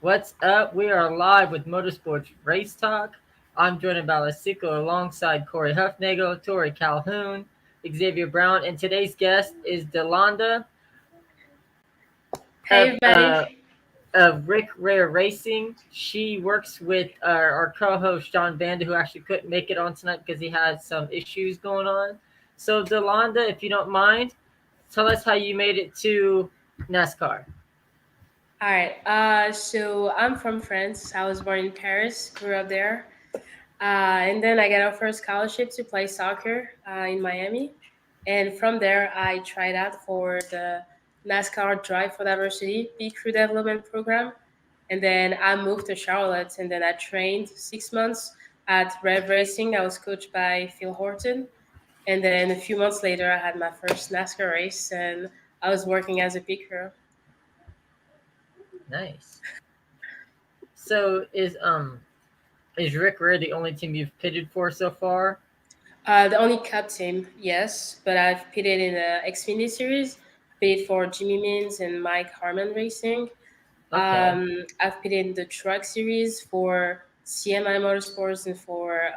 What's up? We are live with Motorsports Race Talk. I'm Jordan Balasico alongside Corey Huffnagel, Tori Calhoun, Xavier Brown, and today's guest is Delonda Hey, of, everybody. Rick Rare Racing. She works with our co-host John Banda, who actually couldn't make it on tonight because he had some issues going on. So Delonda, if you don't mind, tell us how you made it to NASCAR. All right. So I'm from France. I was born in Paris, grew up there. And then I got a first scholarship to play soccer in Miami. And from there, I tried out for the NASCAR Drive for Diversity Peak Crew Development Program. And then I moved to Charlotte, and then I trained 6 months at Rev Racing. I was coached by Phil Horton. And then a few months later, I had my first NASCAR race, and I was working as a peak crew. Nice. So is Rick Rare the only team you've pitted for so far? The only cup team, yes, but I've pitted in the Xfinity Series, pitted for Jimmy Means and Mike Harmon Racing. Okay. I've pitted in the Truck Series for CMI Motorsports and for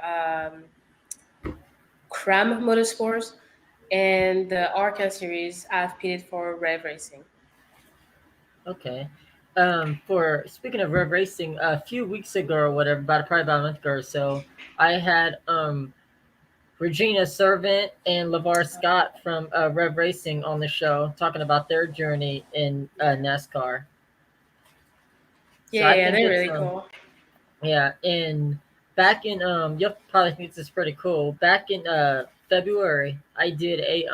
Cram Motorsports, and the Arca Series I've pitted for Rev Racing. Okay. For speaking of Rev Racing, a few weeks ago or whatever, probably about a month ago or so, I had Regina Servant and LeVar Scott from Rev Racing on the show talking about their journey in NASCAR. So Yeah, I yeah, think they're it's really cool. yeah, and back in you'll probably think this is pretty cool. Back in February, I did a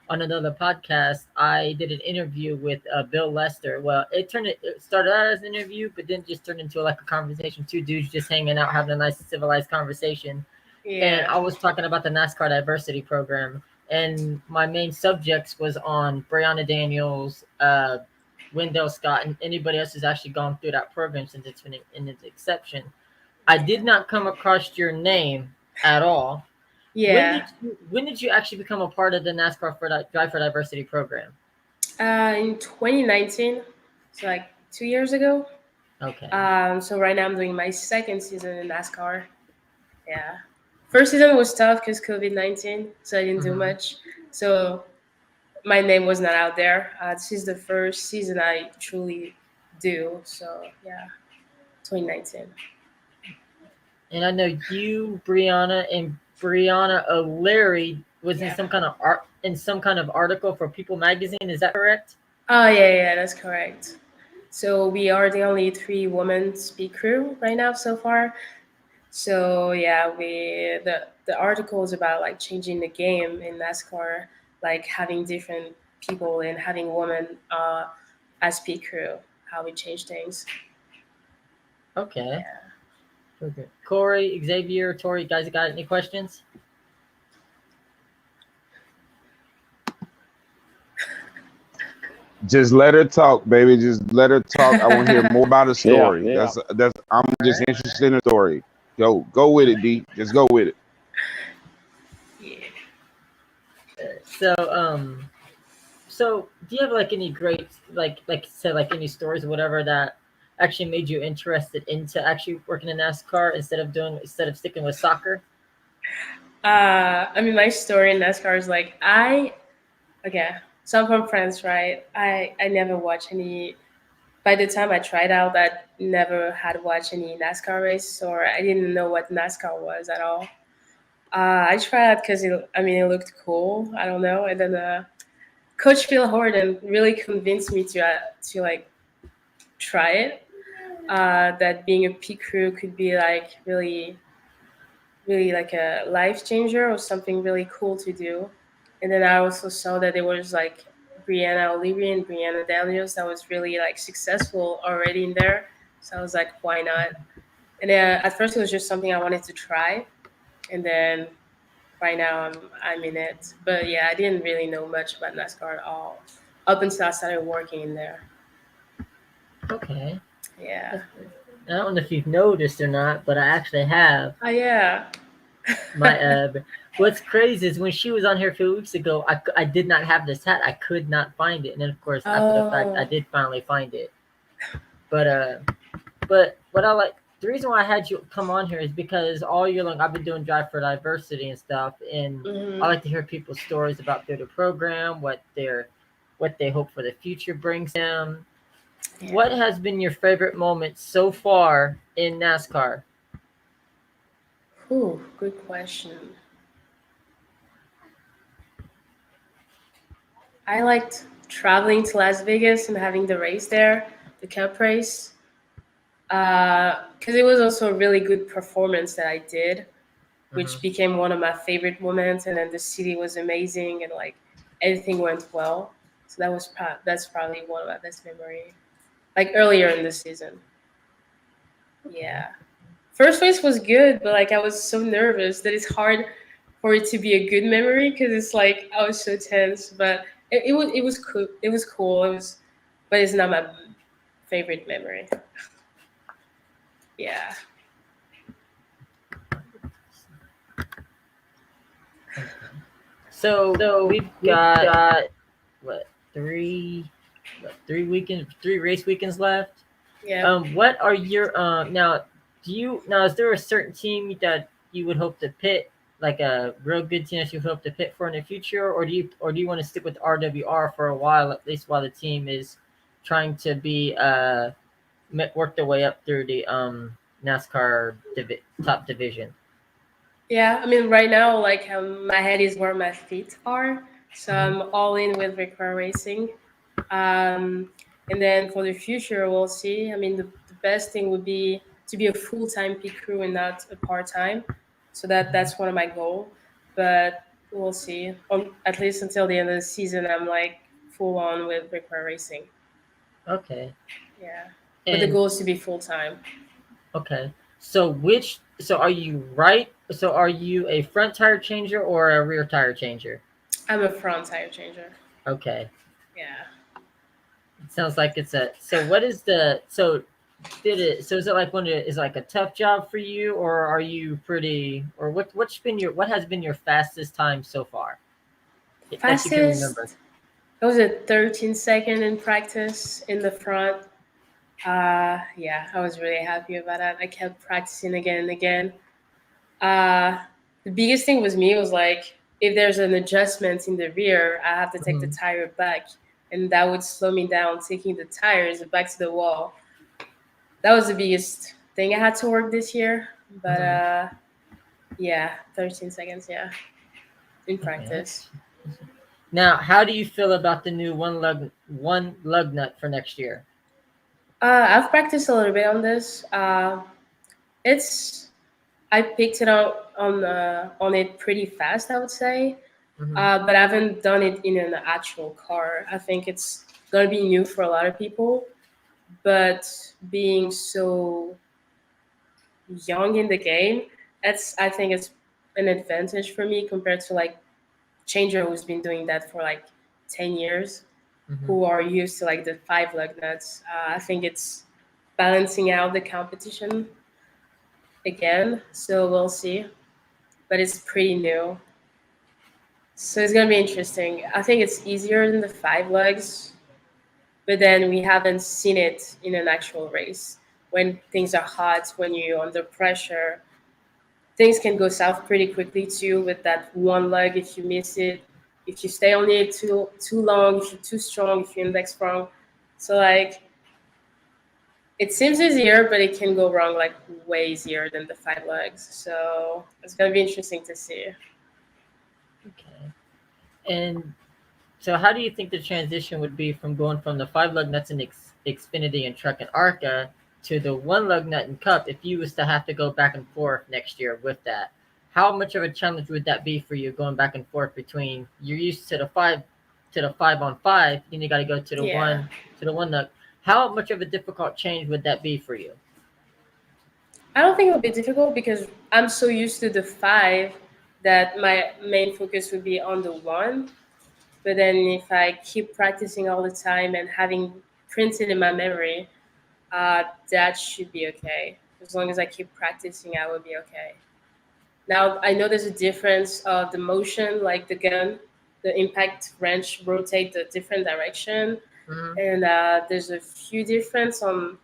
on another podcast. I did an interview with Bill Lester. Well, it started out as an interview, but then just turned into like a conversation. Two dudes just hanging out, having a nice civilized conversation. And Yeah. I was talking about the NASCAR diversity program, and my main subjects was on Brianna Daniels, Wendell Scott, and anybody else who's actually gone through that program since it's been in its exception. I did not come across your name at all. Yeah. When did you actually become a part of the NASCAR Drive for Diversity program? In 2019, so like 2 years ago. Okay. So right now I'm doing my second season in NASCAR. Yeah. First season was tough because COVID-19, so I didn't do Hmm. much. So my name was not out there. This is the first season I truly do. So yeah, 2019. And I know you, Brianna, and Brianna O'Leary was in Yeah. some kind of art in some kind of article for People magazine. Is that correct? Oh yeah, yeah, that's correct. So we are the only three women speak crew right now so far. So yeah, the article is about like changing the game in NASCAR, like having different people and having women as pit crew, how we change things. Okay. Yeah. Okay. Corey, Xavier, Tori, guys, got any questions? Just let her talk, baby. Just let her talk. I want to hear more about a Yeah, story. yeah. That's. I'm All just right. interested in a story. Go with it, D. Just go with it. Yeah. So, so do you have like any great like said like any stories or whatever that actually made you interested into actually working in NASCAR instead of sticking with soccer? I mean, my story in NASCAR is like okay. So I'm from France, right? I never watched any. By the time I tried out, I never had watched any NASCAR race, or I didn't know what NASCAR was at all. I tried out because it looked cool. I don't know, and then Coach Phil Horton really convinced me to like try it. That being a pit crew could be like really, really like a life changer or something really cool to do. And then I also saw that there was like Brianna O'Leary and Brianna Daniels that was really like successful already in there. So I was like, why not? And then at first it was just something I wanted to try, and then right now I'm in it. But yeah, I didn't really know much about NASCAR at all up until I started working in there. Okay. Yeah. I don't know if you've noticed or not, but I actually have. Oh yeah. My what's crazy is when she was on here a few weeks ago, I did not have this hat. I could not find it, and then of course after the fact, I Oh did finally find it. But But what I like, the reason why I had you come on here is because all year long I've been doing Drive for Diversity and stuff, and I Hmm. like to hear people's stories about through the program, what they hope for the future brings them. What Yeah. has been your favorite moment so far in NASCAR? Ooh, good question. I liked traveling to Las Vegas and having the race there, the Cup race, because it was also a really good performance that I did, which Hmm. became one of my favorite moments. And then the city was amazing, and like everything went well. So that's probably one of my best memory. Like earlier in the season, Okay. yeah. First race was good, but like I was so nervous that it's hard for it to be a good memory because it's like I was so tense. But it was cool. It was cool. But it's not my favorite memory. Yeah. Okay. So So we've we've got got what three, three race weekends left. yeah. What are your now? Do you now? Is there a certain team that you would hope to pit, like a real good team that you hope to pit for in the future, or do you want to stick with RWR for a while, at least while the team is trying to be work their way up through the NASCAR top division? Yeah, I mean, right now, like my head is where my feet are, so Hmm. I'm all in with record racing. Um, and then for the future, we'll see. I mean, the best thing would be to be a full time pit crew and not a part time. So that's one of my goal. But we'll see. At least until the end of the season, I'm like full on with record racing. Okay, Yeah, but the and goal is to be full time. okay. So are you right? So are you a front tire changer or a rear tire changer? I'm a front tire changer. Okay. Yeah. It sounds like it's a so what is the so did it so is it like one of is it like a tough job for you, or are you pretty, or what has been your fastest time so far that you can remember? Fastest. It was a 13-second in practice in the front. Yeah, I was really happy about that. I kept practicing again and again. Uh, the biggest thing was me was like, if there's an adjustment in the rear, I have to take the Hmm. tire back, and that would slow me down, taking the tires back to the wall. That was the biggest thing I had to work this year. But Hmm. yeah, 13 seconds, yeah, in Okay, practice. now how do you feel about the new one lug nut for next year? I've practiced a little bit on this. It's I picked it up on it pretty fast, I would say, Hmm. but I haven't done it in an actual car. I think it's gonna be new for a lot of people, but being so young in the game, that's I think it's an advantage for me compared to like Changer who's been doing that for like 10 years, Hmm. who are used to like the five lug nuts. I think it's balancing out the competition again, so we'll see. But it's pretty new. So it's gonna be interesting. I think it's easier than the five legs, but then we haven't seen it in an actual race. When things are hot, when you're under pressure, things can go south pretty quickly too with that one leg if you miss it, if you stay on it too long, if you're too strong, if you're index strong. So like it seems easier, but it can go wrong like way easier than the five legs. So it's gonna be interesting to see. Okay, and so how do you think the transition would be from going from the five lug nuts in Xfinity and Truck and Arca to the one lug nut and Cup if you was to have to go back and forth next year with that? How much of a challenge would that be for you going back and forth between you're used to the five on five, then you got to go Yeah. to the one nut. How much of a difficult change would that be for you? I don't think it would be difficult because I'm so used to the five that my main focus would be on the one. But then if I keep practicing all the time and having printed in my memory, that should be okay. As long as I keep practicing, I will be okay. Now I know there's a difference of the motion, like the gun, the impact wrench rotate the different direction, Hmm. and there's a few difference on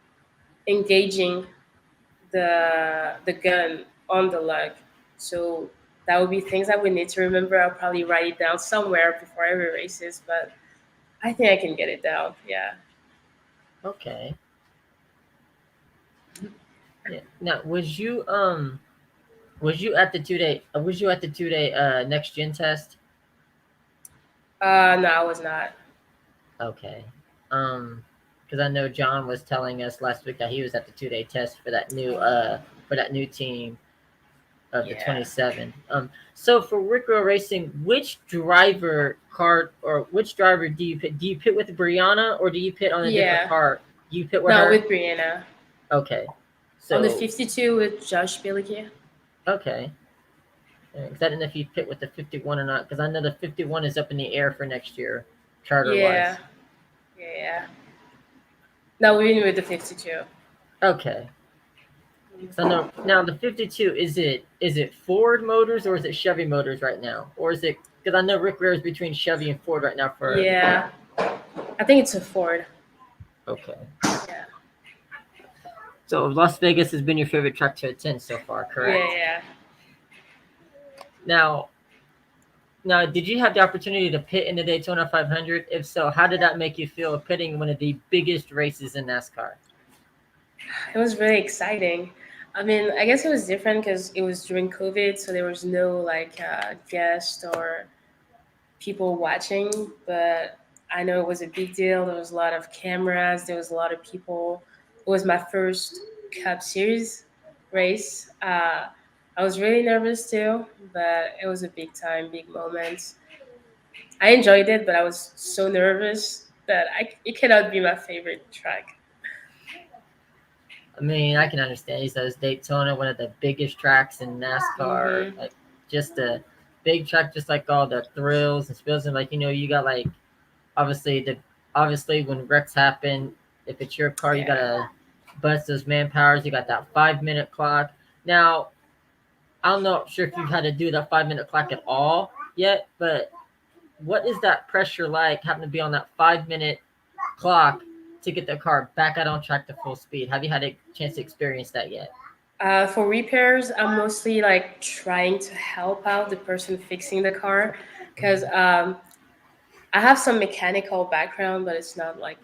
engaging the gun on the lug. So that would be things I would need to remember. I'll probably write it down somewhere before every races, but I think I can get it down. Yeah. Okay. Yeah. Now, was you at the 2 day? Was you at the 2 day next gen test? No, I was not. Okay. Because I know John was telling us last week that he was at the 2 day test for that new team of the Yeah. 27. So for Rickroll Racing, which driver do you pit? Do you pit with Brianna or do you pit on a different Yeah. car? You pit with No, her. with Brianna. Okay. On the So 52 with Josh Bilicki. okay. Because I didn't know if you pit with the 51 or not. Because I know the 51 is up in the air for next year, charter Yeah. wise. Yeah. No, we went with the 52. Okay. So no, now the 52 is it Ford Motors or is it Chevy Motors right now, or is it because I know Rick Ware is between Chevy and Ford right now for Yeah. I think it's a Ford. okay. Yeah. So Las Vegas has been your favorite track to attend so far, Yeah. correct? Yeah. Now, now, did you have the opportunity to pit in the Daytona 500? If so, how did that make you feel pitting in one of the biggest races in NASCAR? It was really exciting. I mean, I guess it was different because it was during COVID, so there was no like guest or people watching. But I know it was a big deal. There was a lot of cameras. There was a lot of people. It was my first Cup Series race. I was really nervous too, but it was a big time, big moment. I enjoyed it, but I was so nervous that it cannot be my favorite track. I mean, I can understand. He says Daytona, one of the biggest tracks in NASCAR, Hmm. like just a big track, just like all the thrills and spills, and like you got like obviously obviously when wrecks happen, if it's your car, you Yeah. gotta bust those manpowers. You got that 5 minute clock. Now, I'm not sure if you've had to do that 5 minute clock at all yet, but what is that pressure like having to be on that 5 minute clock to get the car back out on track to full speed? Have you had a chance to experience that yet? For repairs, I'm mostly like trying to help out the person fixing the car because I have some mechanical background, but it's not like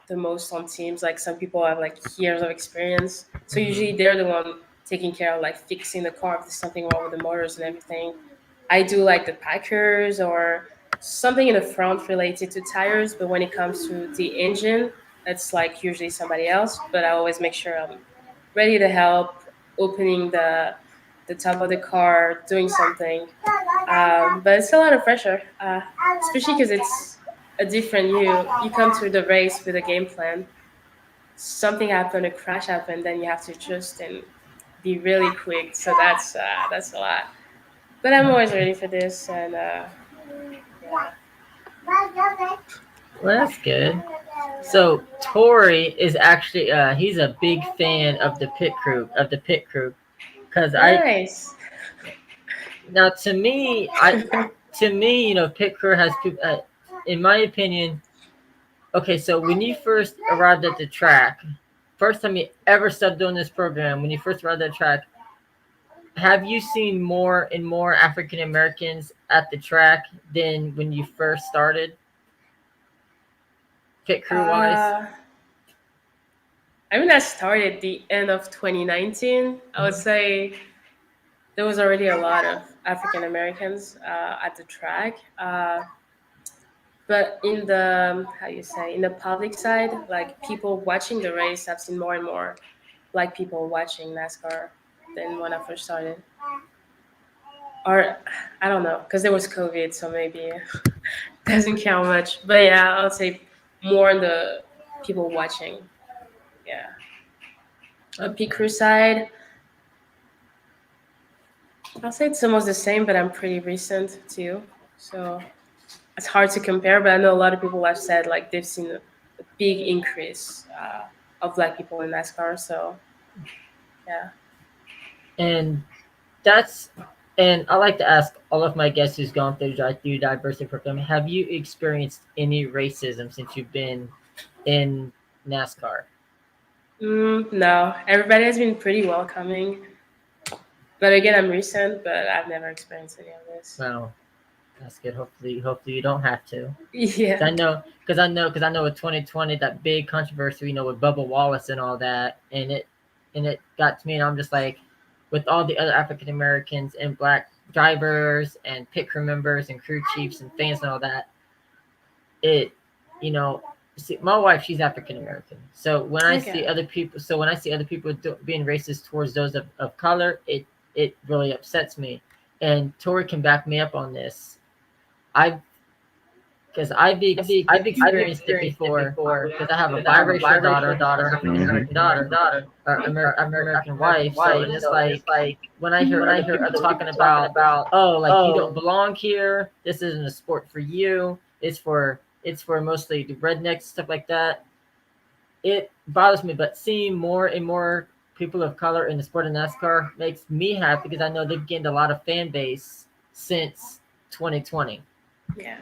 the most on teams. Like some people have like years of experience, so Mm-hmm. usually they're the one taking care of like fixing the car if there's something wrong with the motors and everything. I do like the packers or something in the front related to tires, but when it comes to the engine, that's like usually somebody else. But I always make sure I'm ready to help, opening the top of the car, doing something. But it's a lot of pressure, especially because it's a different you. You come to the race with a game plan. Something happened, a crash happened, then you have to adjust and be really quick. So that's a lot. But I'm always ready for this, and yeah. Well, that's good. So Tori is actually he's a big fan of the pit crew because I Nice. now to me pit crew has people in my opinion. Okay, so when you first arrived at the track, first time you ever started doing this program, when you first arrived at the track, have you seen more and more African Americans at the track than when you first started, pit crew wise? Uh, I mean, I started the end of 2019. I would Mhm. say there was already a lot of African Americans at the track. But in the how you say in the public side, like people watching the race, I've seen more and more black people watching NASCAR than when I first started. Or I don't know, because there was COVID, so maybe doesn't count much. But yeah, I would say more on the people watching. Yeah, a pit Okay. crew side, I'll say it's almost the same, but I'm pretty recent too, so it's hard to compare. But I know a lot of people have said like they've seen a big increase of black people in NASCAR. So yeah. And that's and I like to ask all of my guests who's gone through diversity program, have you experienced any racism since you've been in NASCAR? No, everybody has been pretty welcoming. But again, I'm recent, but I've never experienced any of this. Well, that's good. Hopefully you don't have to. 'Cause Yeah. I know with 2020 that big controversy, with Bubba Wallace and all that, and it got to me, and I'm just like, with all the other African Americans and black drivers and pit crew members and crew chiefs and fans and all that, it, you know, see, my wife, she's African American, so Okay. when I see other people being racist towards those of color, it really upsets me, and Tori can back me up on this. I've because I've experienced it before because I have a biracial daughter, an African American daughter, or African American wife. So it's just like when I hear other people talking about, oh, like you don't belong here. This isn't a sport for you. It's for mostly the rednecks, stuff like that. It bothers me, but seeing more and more people of color in the sport of NASCAR makes me happy because I know they've gained a lot of fan base since 2020. Yeah.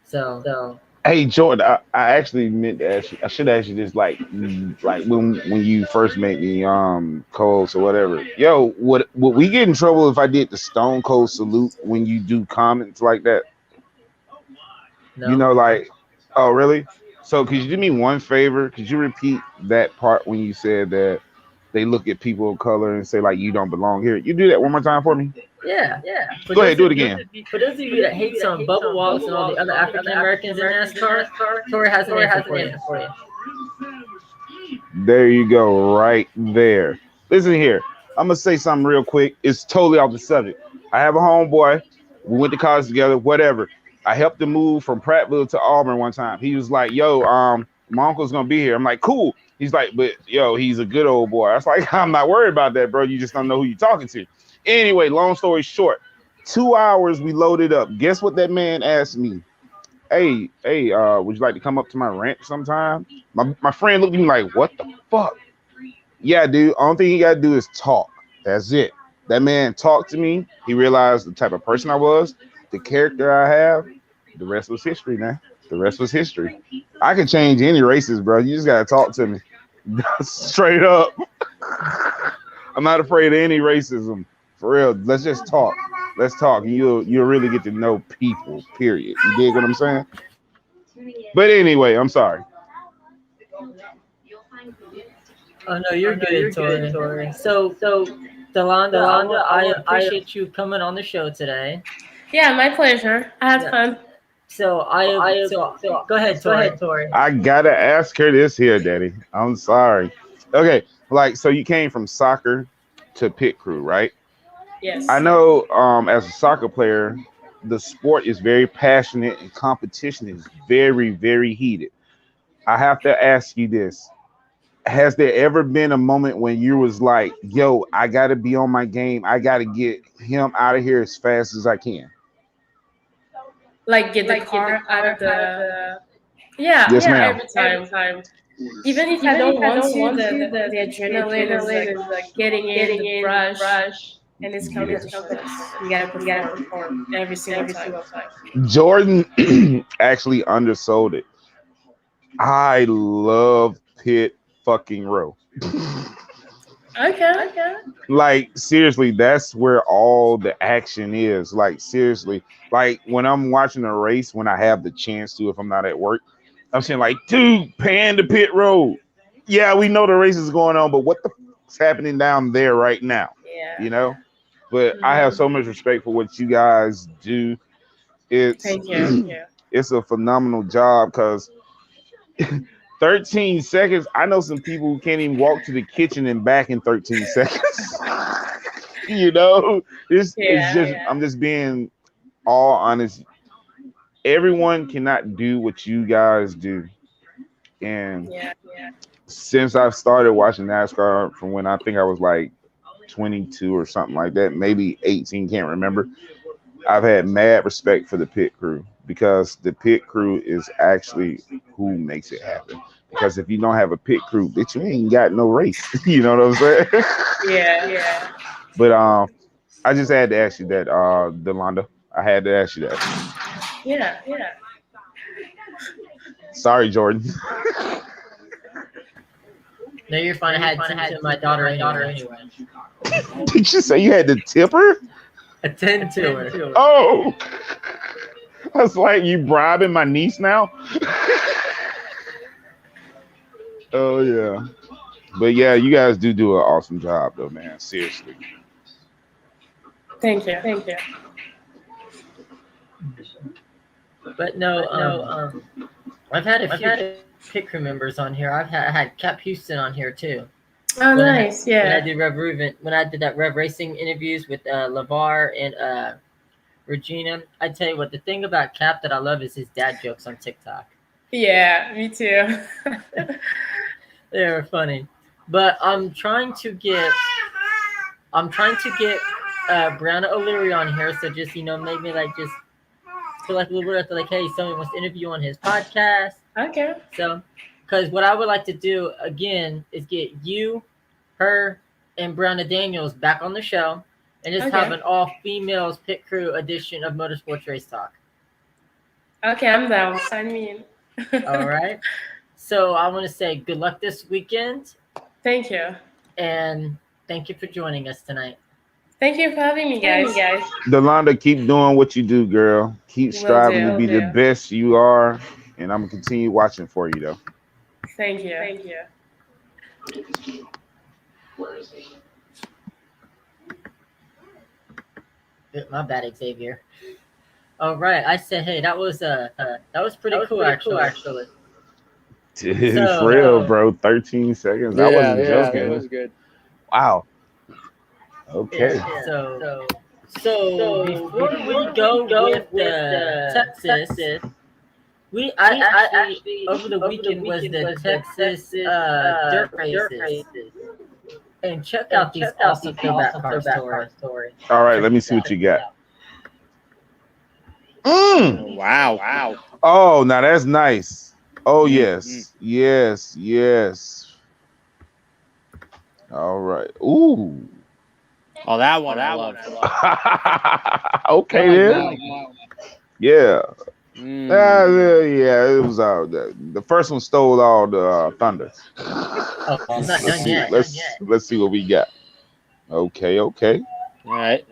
So Hey Jordan, I actually meant to ask you. I should ask you this, like when you first met me, co-host or whatever. Yo, would we get in trouble if I did the Stone Cold salute when you do comments like that? You no. know, like, oh really? So could you do me one favor? Could you repeat that part when you said that they look at people of color and say like you don't belong here? You do that one more time for me. Yeah. For Go ahead, those do of it you again. for those of you that hate on Bubba Wallace and all the other African Americans in NASCAR, Tori has an answer for you. There you go, right there. Listen here. I'm gonna say something real quick. It's totally off the subject. I have a homeboy. We went to college together. Whatever. I helped him move from Prattville to Auburn one time. He was like, "Yo, my uncle's gonna be here." I'm like, "Cool." He's like, "But yo, he's a good old boy." I was like, "I'm not worried about that, bro. You just don't know who you're talking to." Anyway, long story short, 2 hours we loaded up. Guess what that man asked me? Hey, would you like to come up to my ranch sometime? My friend looked at me like, what the fuck? Yeah, dude. Only thing you gotta do is talk. That's it. That man talked to me. He realized the type of person I was, the character I have. The rest was history, man. The rest was history. I can change any races, bro. You just gotta talk to me. Straight up. I'm not afraid of any racism. For real. Let's just talk. Let's talk. And you'll really get to know people, period. You dig what I'm saying? But anyway, I'm sorry. Oh no, you're good, Tori. So, Delonda, I appreciate you coming on the show today. Yeah, my pleasure. I had Yeah. fun. So go ahead, Tori. I gotta ask her this here, Daddy. I'm sorry. Okay, like so you came from soccer to pit crew, right? I Yes. know as a soccer player, the sport is very passionate and competition is very, very heated. I have to ask you this. Has there ever been a moment when you was like, yo, I gotta be on my game. I gotta get him out of here as fast as I can? Like get the car out of the. Yeah, Yes, ma'am. every time. Even if I don't want to, the adrenaline is like getting in the brush, and it's competitions. You gotta perform every single time. Jordan actually undersold it. I love pit fucking row. Okay. Like seriously, that's where all the action is. Like seriously, like when I'm watching a race, when I have the chance to, if I'm not at work, I'm saying like, dude, pan the pit road. Yeah, we know the race is going on, but what the fuck's happening down there right now? Yeah. You know. But I have Hmm. so much respect for what you guys do. It's Thank you. it's a phenomenal job because 13 seconds. I know some people who can't even walk to the kitchen and back in 13 seconds. You know, it's Yeah. just I'm just being all honest. Everyone cannot do what you guys do, and Yeah. since I've started watching NASCAR from when I think I was like 22 or something like that, maybe 18, can't remember. I've had mad respect for the pit crew because the pit crew is actually who makes it happen. Because if you don't have a pit crew, bitch, you ain't got no race. You know what I'm saying? Yeah. But I just had to ask you that, Delonda. I had to ask you that. Yeah. Sorry, Jordan. No, you're fine. I had to my daughter anyway. Did you say you had to tip her? Attend to her. Oh, that's like you bribing my niece now. Oh yeah, but yeah, you guys do an awesome job though, man. Seriously. Thank you. Thank you. But no, I've had a few pit crew members on here. I had Cap Houston on here too. Oh, nice. When I Yeah. did when I did that Rev Racing interviews with LeVar and Regina, I tell you what, the thing about Cap that I love is his dad jokes on TikTok. Yeah, me too. They're funny. But I'm trying to get Brianna O'Leary on here, so just maybe like just feel like a little bit like, hey, someone wants to interview on his podcast. Okay. So, because what I would like to do again is get you, her, and Brianna Daniels back on the show, and just have an all females pit crew edition of Motorsports Race Talk. Okay, I'm down. Sign me in. All right. So I want to say good luck this weekend. Thank you. And thank you for joining us tonight. Thank you for having me, guys. Delonda, keep doing what you do, girl. Keep striving to be the best you are, and I'm gonna continue watching for you, though. Thank you. Thank you. My bad, Xavier. All right, I said, hey, that was pretty cool, actually. Dude, for real, bro. 13 seconds. I wasn't joking. It was good. Wow. Okay. Yeah. So before we go with the Texas, I actually over the weekend was the Texas dirt races. And check out these awesome throwback car stories. All right, let me see what you got. Wow. Oh, now that's nice. Oh, yes. Yes. All right. Ooh. Oh, that one I love. Okay, then. Yeah. Yeah, it was the first one stole all the thunder. Oh, it's not done yet. Let's see what we got. Okay. All right.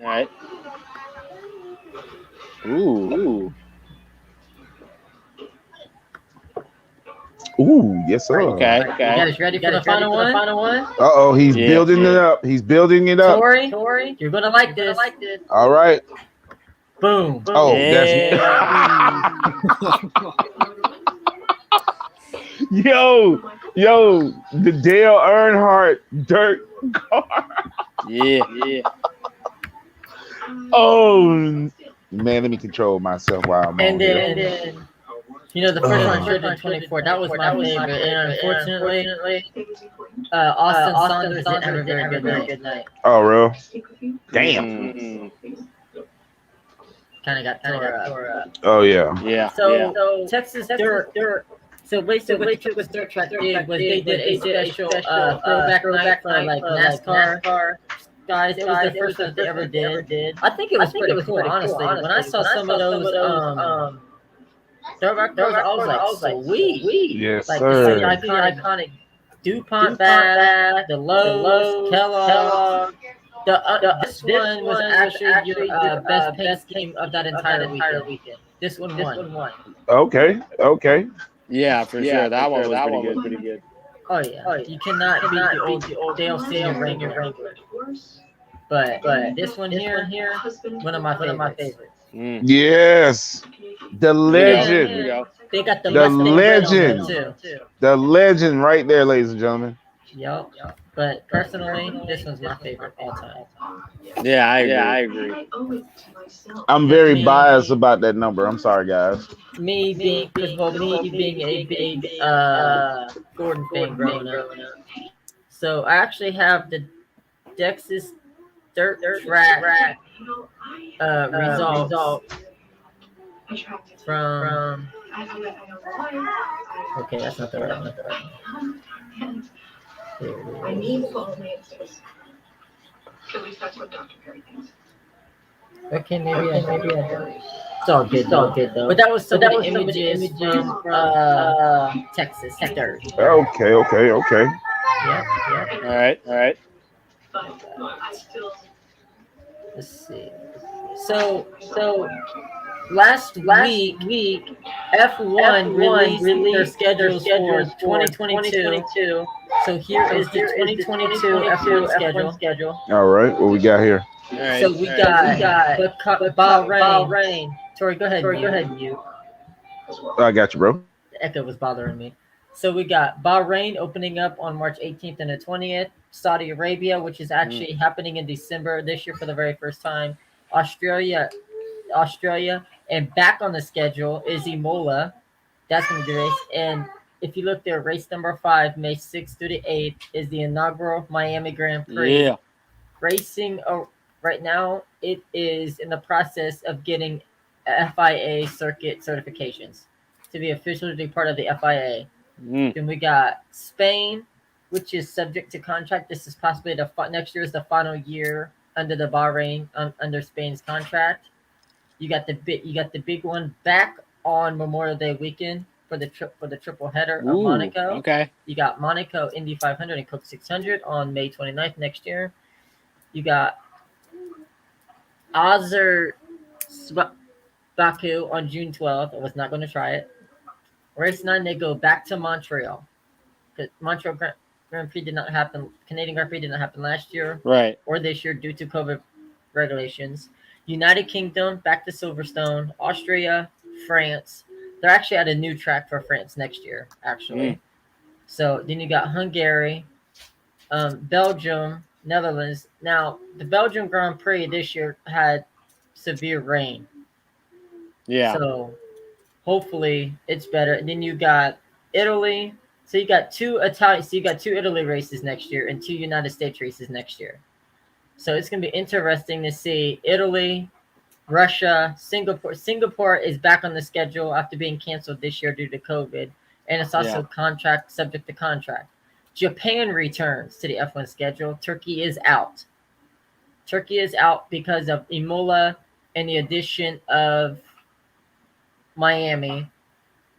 Ooh, yes, sir. Okay. You guys ready for the final one? Uh-oh, he's building it up. Tori, you're gonna like this. All right. Boom. Oh, that's Yo, the Dale Earnhardt dirt car. Yeah. Oh, man, let me control myself while I'm and on then the first one showed in 24. That was my favorite, and unfortunately, Austin Saunders didn't have a very good night. Oh, real? Damn. Kind of got tore up. Oh, yeah. So Texas dirt. So basically, what Texas Dirt Track did was they did a special throwback night for like NASCAR guys. It was the first one they ever did. I think it was pretty cool, honestly. When I saw some of those throwback cars, I was like, sweet. Yes, like sir. the iconic DuPont bag, the Lowe's, Kellogg. This one was actually your best paint scheme of that entire weekend. This one won. Okay. Yeah, for sure. That one was pretty good. Oh yeah. You cannot beat the old Dale Senior Wrangler. But this one here, one of my favorites. Yes, the legend. Here we go. They got the legend too. The legend right there, ladies and gentlemen. Yep. But personally, this one's my favorite all time. Yeah, I agree. I'm very biased about that number. I'm sorry, guys. Me being a big Gordon fan growing up. So I actually have the Texas Dirt Track results from. Okay, that's not the right one. I need full answers. At least that's what Dr. Perry thinks. Okay, maybe I don't. It's all good though. But that was some of the images from Texas Dirt. Okay. Yep, yep. All right. But I still Let's see. So last week, F1 released their schedules for 2022. So here is the 2022 F1 schedule. All right, what we got here? All right. So we got Bahrain. Tori, go ahead. You. I got you, bro. The echo was bothering me. So we got Bahrain opening up on March 18th and the 20th. Saudi Arabia, which is actually happening in December this year for the very first time. Australia, and back on the schedule is Imola. That's going to be the race. And if you look there, race number 5, May 6th through the 8th, is the inaugural Miami Grand Prix. Yeah. Racing right now, it is in the process of getting FIA circuit certifications to be officially part of the FIA. Then we got Spain, which is subject to contract. This is possibly next year is the final year under the Bahrain under Spain's contract. You got the big one back on Memorial Day weekend for the triple header of Monaco. Okay. You got Monaco Indy 500 and Coke 600 on May 29th next year. You got Baku on June 12th. I was not going to try it. Race 9, they go back to Montreal. Because Montreal Grand Prix did not happen. Canadian Grand Prix did not happen last year. Right. Or this year due to COVID regulations. United Kingdom, back to Silverstone. Austria, France. They're actually at a new track for France next year, actually. So then you got Hungary, Belgium, Netherlands. Now, the Belgium Grand Prix this year had severe rain. Yeah. So hopefully it's better. And then you got Italy. So you got two Italy races next year and 2 United States races next year. So it's going to be interesting to see Italy, Russia, Singapore. Singapore is back on the schedule after being canceled this year due to COVID. And it's also subject to contract. Japan returns to the F1 schedule. Turkey is out. Because of Imola and the addition of Miami.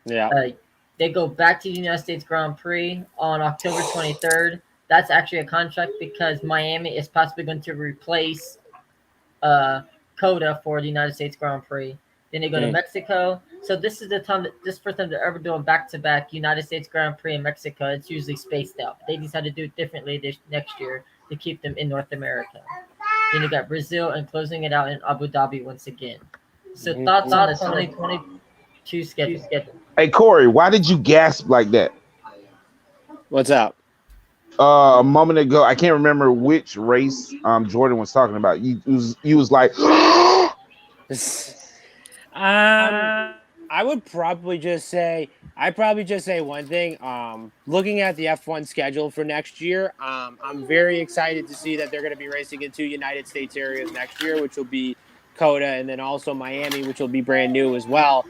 Yeah. They go back to the United States Grand Prix on October 23rd. That's actually a contract because Miami is possibly going to replace COTA for the United States Grand Prix. Then they go to Mexico. So this is the time first time they're ever doing back-to-back United States Grand Prix in Mexico. It's usually spaced out. They decided to do it differently next year to keep them in North America. Then you got Brazil and closing it out in Abu Dhabi once again. So thoughts on the 2022 schedule? Hey Corey, why did you gasp like that? What's up? A moment ago, I can't remember which race Jordan was talking about. You was like, I would probably just say one thing. Looking at the F1 schedule for next year, I'm very excited to see that they're going to be racing in 2 United States areas next year, which will be COTA and then also Miami, which will be brand new as well.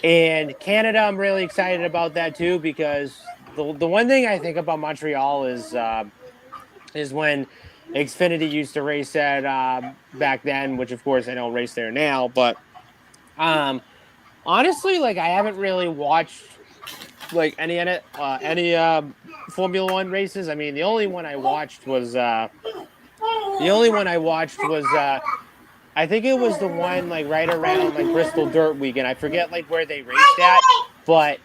And Canada, I'm really excited about that too, because the one thing I think about Montreal is when Xfinity used to race at back then, which of course I don't race there now, but honestly, like I haven't really watched like any Formula One races. I mean, the only one I watched was I think it was the one like right around like Bristol Dirt Weekend. I forget like where they raced at, but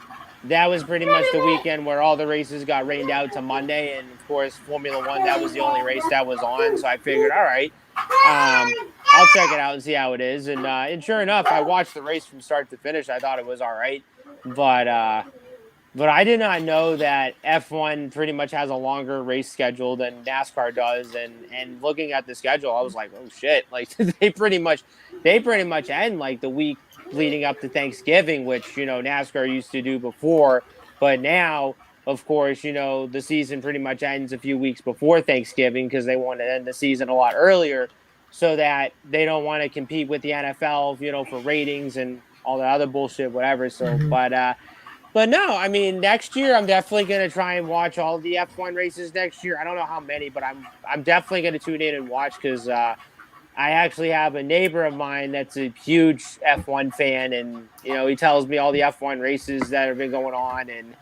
that was pretty much the weekend where all the races got rained out to Monday. And of course, Formula One, that was the only race that was on. So I figured, all right, I'll check it out and see how it is. And sure enough, I watched the race from start to finish. I thought it was all right, but I did not know that F1 pretty much has a longer race schedule than NASCAR does. And looking at the schedule, I was like, oh shit! Like they pretty much end like the week leading up to Thanksgiving, which NASCAR used to do before. But now, of course, the season pretty much ends a few weeks before Thanksgiving because they want to end the season a lot earlier, so that they don't want to compete with the NFL, for ratings and all the other bullshit, whatever. So, But no, I mean, next year I'm definitely going to try and watch all the F1 races next year. I don't know how many, but I'm definitely going to tune in and watch because I actually have a neighbor of mine that's a huge F1 fan, and he tells me all the F1 races that have been going on. And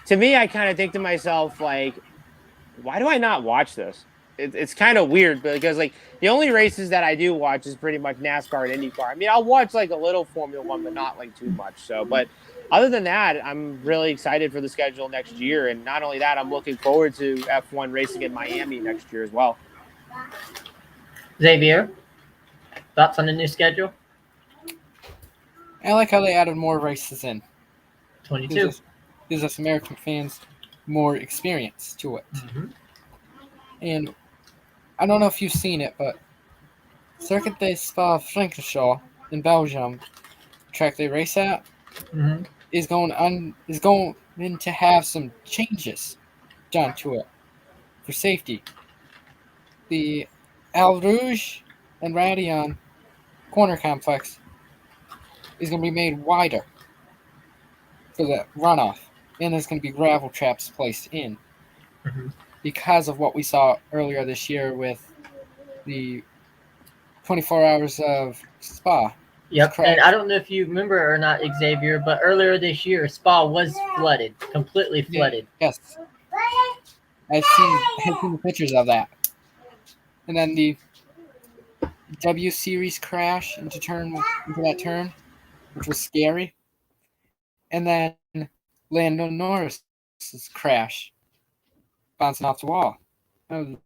to me, I kind of think to myself, like why do I not watch this? It's kind of weird because like the only races that I do watch is pretty much NASCAR and IndyCar. I mean, I'll watch like a little Formula One, but not like too much. So, but other than that, I'm really excited for the schedule next year. And not only that, I'm looking forward to F1 racing in Miami next year as well. Xavier, thoughts on the new schedule? I like how they added more races in. 22. Gives us American fans more experience to it. Mm-hmm. And I don't know if you've seen it, but Circuit de Spa-Francorchamps in Belgium, track they race at, Mm-hmm. is going to have some changes done to it for safety. The Al Rouge and Radion corner complex is going to be made wider for the runoff, and there's going to be gravel traps placed in Mhm. because of what we saw earlier this year with the 24 hours of Spa. Yep, Correct. and I don't know if you remember or not, Xavier, but earlier this year, Spa was flooded, completely flooded. Yes. I've seen the pictures of that. And then the W Series crash into that turn, which was scary. And then Lando Norris's crash, bouncing off the wall. That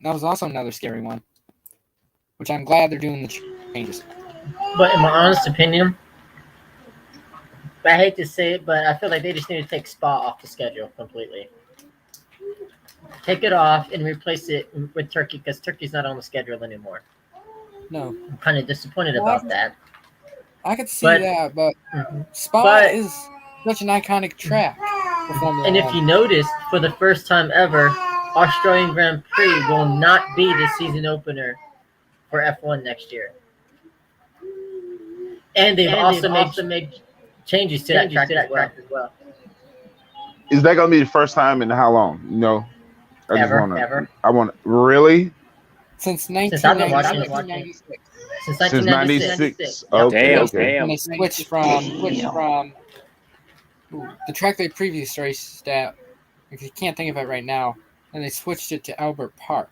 was also another scary one, which I'm glad they're doing the changes. But in my honest opinion, I hate to say it, but I feel like they just need to take Spa off the schedule completely. Take it off and replace it with Turkey because Turkey's not on the schedule anymore. No, I'm kind of disappointed Well, about that. I could see But- that, but Mhm. Spa But- is such an iconic track for Formula And if One. you noticed, for the first time ever, Australian Grand Prix will not be the season opener for F1 next year. And they've also made changes to that track as well. Is that gonna be the first time in how long? You know, I Ever. I want really Since Since I've been watching 1996, Since since 1996. '96. Yep. Okay, Damn, okay. damn. when they switched from the track they previously raced at, because you can't think of it right now, and they switched it to Albert Park.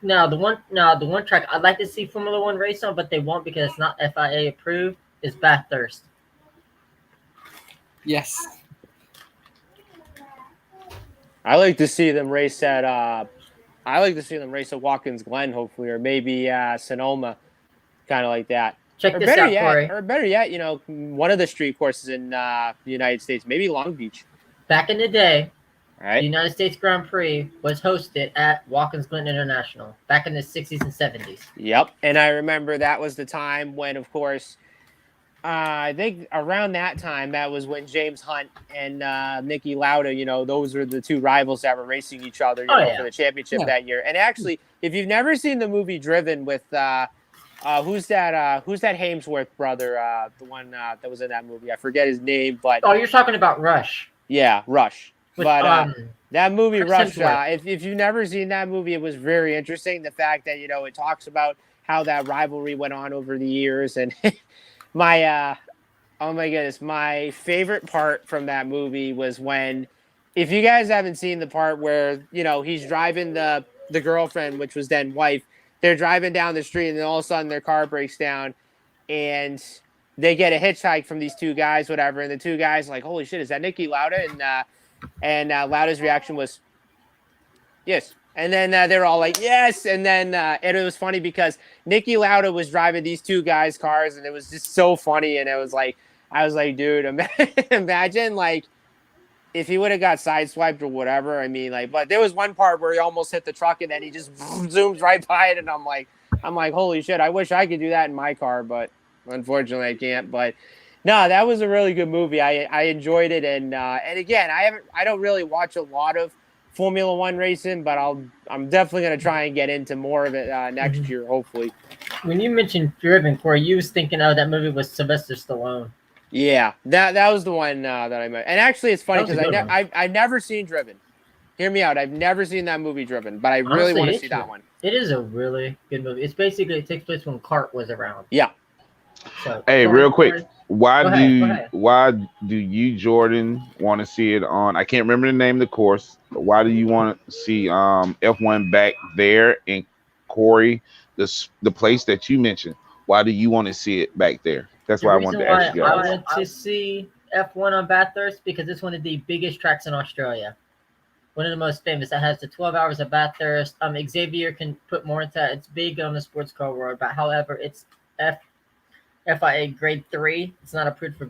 Now the one track I'd like to see Formula One race on, but they won't because it's not FIA approved, is Bathurst. Yes. I like to see them race at Watkins Glen, hopefully, or maybe Sonoma, kind of like that. Check Or this better out, yet, Corey. or better yet, you know, one of the street courses in the United States, maybe Long Beach. Back in the day, All the right. United States Grand Prix was hosted at Watkins Glen International back in the 60s and 70s. Yep. And I remember that was the time when, of course, I think around that time, that was when James Hunt and Niki Lauda, you know, those were the two rivals that were racing each other, you know, yeah. for the championship Yeah. that year. And actually, if you've never seen the movie Driven with who's that Hemsworth brother, the one that was in that movie, I forget his name, but Oh, you're talking about Rush. yeah, Rush. With, But that movie Chris Rush, Hemsworth. if you've never seen that movie, it was very interesting. The fact that, you know, it talks about how that rivalry went on over the years. And oh my goodness, my favorite part from that movie was when, if you guys haven't seen the part where, you know, he's driving the girlfriend, which was then wife, they're driving down the street and then all of a sudden their car breaks down and they get a hitchhike from these two guys, whatever. And the two guys are like, holy shit, is that Niki Lauda? And Lauda's reaction was, yes. And then they're all like, yes. And then and it was funny because Niki Lauda was driving these two guys' cars, and it was just so funny. And I was like, dude, imagine like if he would have got sideswiped or whatever. I mean, like, but there was one part where he almost hit the truck, and then he just zooms right by it, and I'm like, holy shit, I wish I could do that in my car, but unfortunately I can't. But no, that was a really good movie. I enjoyed it, and again, I don't really watch a lot of Formula One racing, but I'm definitely gonna try and get into more of it next year, hopefully. When you mentioned Driven, Corey, you was thinking, oh, that movie was Sylvester Stallone. Yeah, that was the one that I meant. And actually, it's funny That was because a good one. I've never seen Driven. Hear me out. I've never seen that movie Driven, but I really Honestly, want to it's see that good. one. It is a really good movie. It's basically, it takes place when Cart was around. Yeah. So, Hey, Corey, real quick, why Go do ahead, go ahead. why do you, Jordan, want to see it on? I can't remember the name of the course. But why do you want to see F1 back there in Corey, the place that you mentioned? Why do you want to see it back there? That's The why I wanted reason to ask why you I guys. went to see F1 on Bathurst because it's one of the biggest tracks in Australia. One of the most famous that has the 12 hours of Bathurst. Xavier can put more into that. It's big on the sports car world, but however, it's FIA Grade 3. It's not approved for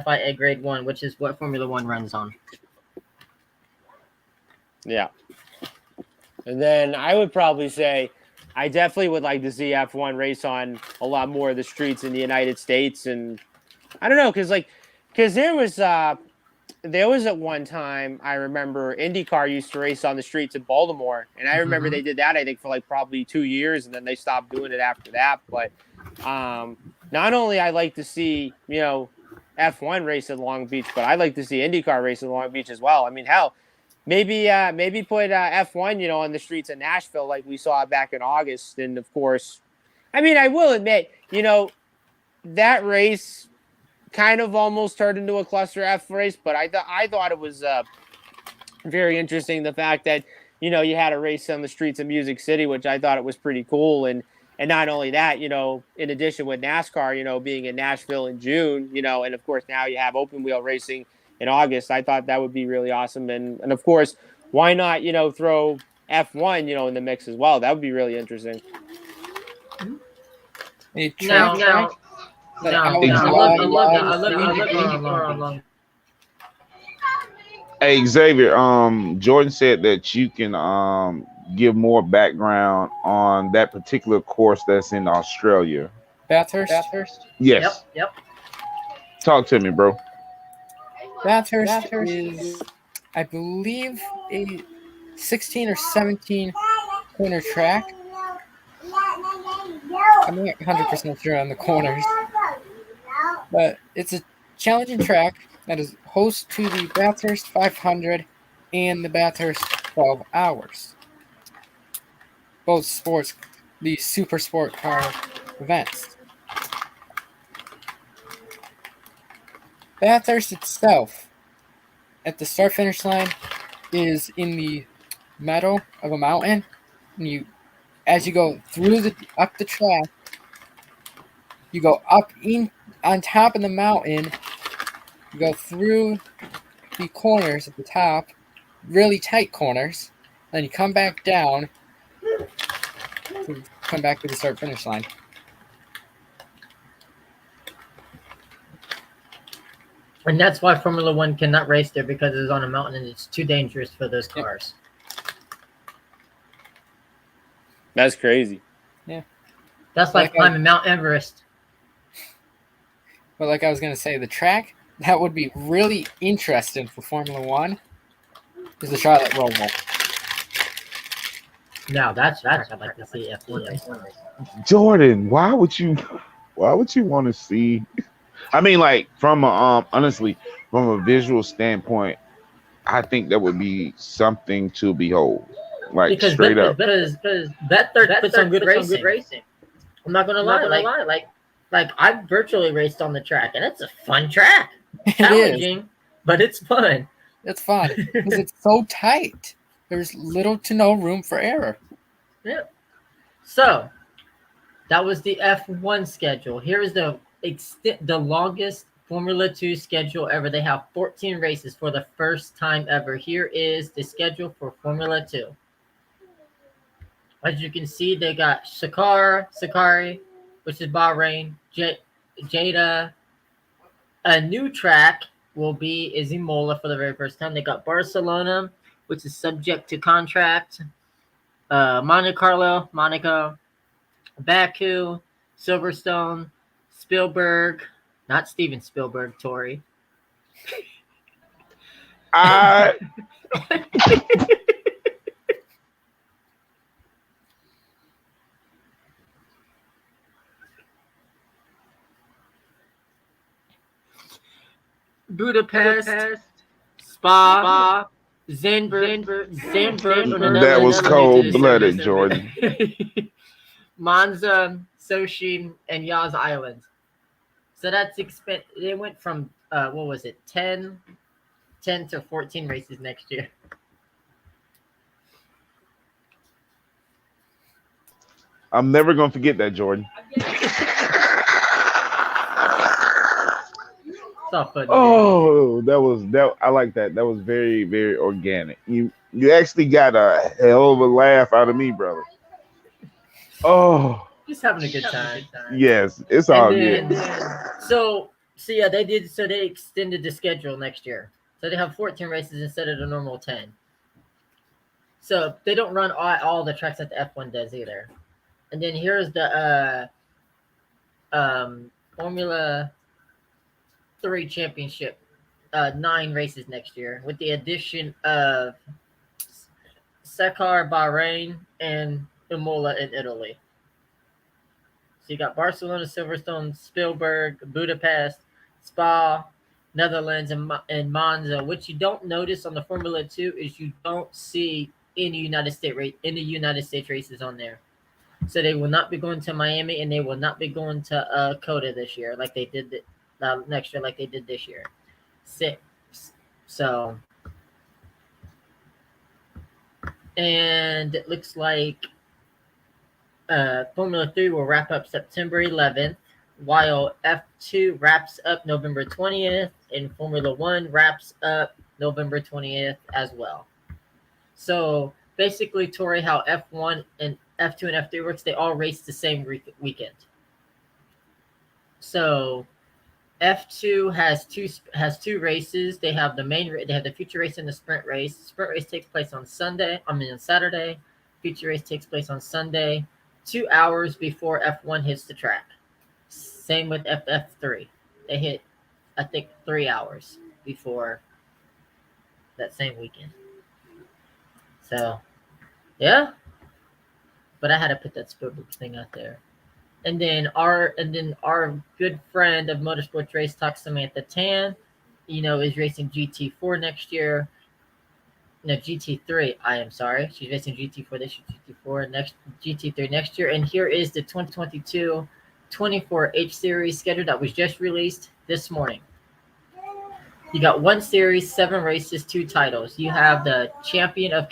FIA Grade 1, which is what Formula 1 runs on. Yeah. And then I would probably say I definitely would like to see F1 race on a lot more of the streets in the United States. And I don't know, because there was at one time I remember IndyCar used to race on the streets in Baltimore, and I remember they did that I think for like probably 2 years, and then they stopped doing it after that. But not only I like to see F1 race at Long Beach, but I like to see IndyCar race at Long Beach as well. I mean, hell, maybe put F1 on the streets of Nashville like we saw back in August, and of course, I mean, I will admit that race kind of almost turned into a cluster F race, but I thought it was very interesting the fact that you had a race on the streets of Music City, which I thought it was pretty cool, and not only that, in addition with NASCAR, being in Nashville in June, and of course now you have open wheel racing in August. I thought that would be really awesome, and of course, why not throw F1 in the mix as well? That would be really interesting. A track Now, that now, I would now, Exactly. I love love to see. IndyCar on Long. Hey, Xavier, Jordan said that you can give more background on that particular course that's in Australia. Bathurst. Yes. Yep. Talk to me, bro. Bathurst is, I believe, a 16 or 17 corner track. I'm not 100% sure on the corners, but it's a challenging track that is host to the Bathurst 500 and the Bathurst 12 Hours. Both sports, the super sport car events. Bathurst itself, at the start-finish line, is in the middle of a mountain, and as you go up the track, you go up on top of the mountain, you go through the corners at the top, really tight corners, then you come back down to come back to the start-finish line. And that's why Formula 1 cannot race there because it's on a mountain and it's too dangerous for those cars. That's crazy. Yeah. That's like climbing Mount Everest. But like I was going to say, the track that would be really interesting for Formula 1 is the Charlotte Roval. Now that's I'd like to see F1 race. Jordan, why would you want to see? I mean, like from a, honestly, from a visual standpoint, I think that would be something to behold. Like Because straight up. Because Bathurst puts on good racing. I'm not gonna lie. Like I virtually raced on the track, and it's a fun track. Challenging, but it's fun. It's fun because it's so tight. There's little to no room for error. Yeah. So that was the F1 schedule. Here is the longest Formula 2 schedule ever. They have 14 races for the first time ever. Here is the schedule for Formula 2. As you can see, they got Sakari, which is Bahrain, Jeddah. A new track is Imola for the very first time. They got Barcelona, which is subject to contract. Monte Carlo, Monaco, Baku, Silverstone, Spielberg, not Steven Spielberg, Tori. Budapest, Spa, Zandvoort. That was cold-blooded, Jordan. Monza, Sochi, and Yas Island. So that's They went from what was it, 10 to 14 races next year. I'm never gonna forget that, Jordan. It's all fun. Oh, that. I like that. That was very, very organic. You actually got a hell of a laugh out of me, brother. Oh, Just having a good time. yes, it's And all then, good. so yeah, they did. So they extended the schedule next year. So they have 14 races instead of the normal 10. So they don't run all the tracks that the F1 does either. And then here's the Formula 3 championship. 9 races next year with the addition of Sekar, Bahrain, and Imola in Italy. So you got Barcelona, Silverstone, Spielberg, Budapest, Spa, Netherlands, and Monza. What you don't notice on the Formula 2 is you don't see any United States races on there. So they will not be going to Miami, and they will not be going to COTA this year, like they did next year, like they did this year. So, and it looks like Formula 3 will wrap up September 11th, while F2 wraps up November 20th, and Formula 1 wraps up November 20th as well. So basically, Tori, how F1 and F2 and F3 works, they all race the same weekend. So F2 has two races. They have they have the feature race and the sprint race. Sprint race takes place on Saturday. Feature race takes place on Sunday, 2 hours before F1 hits the track. Same with F3. They hit, I think, 3 hours before that same weekend. So, yeah. But I had to put that Spielberg thing out there. And then our good friend of Motorsports Race Talk, Samantha Tan, is racing GT4 next year. No, GT3. I am sorry. She's racing GT4 this year, GT3 next year. And here is the 2022 24 H Series schedule that was just released this morning. You got 1 series, 7 races, 2 titles. You have the Champion of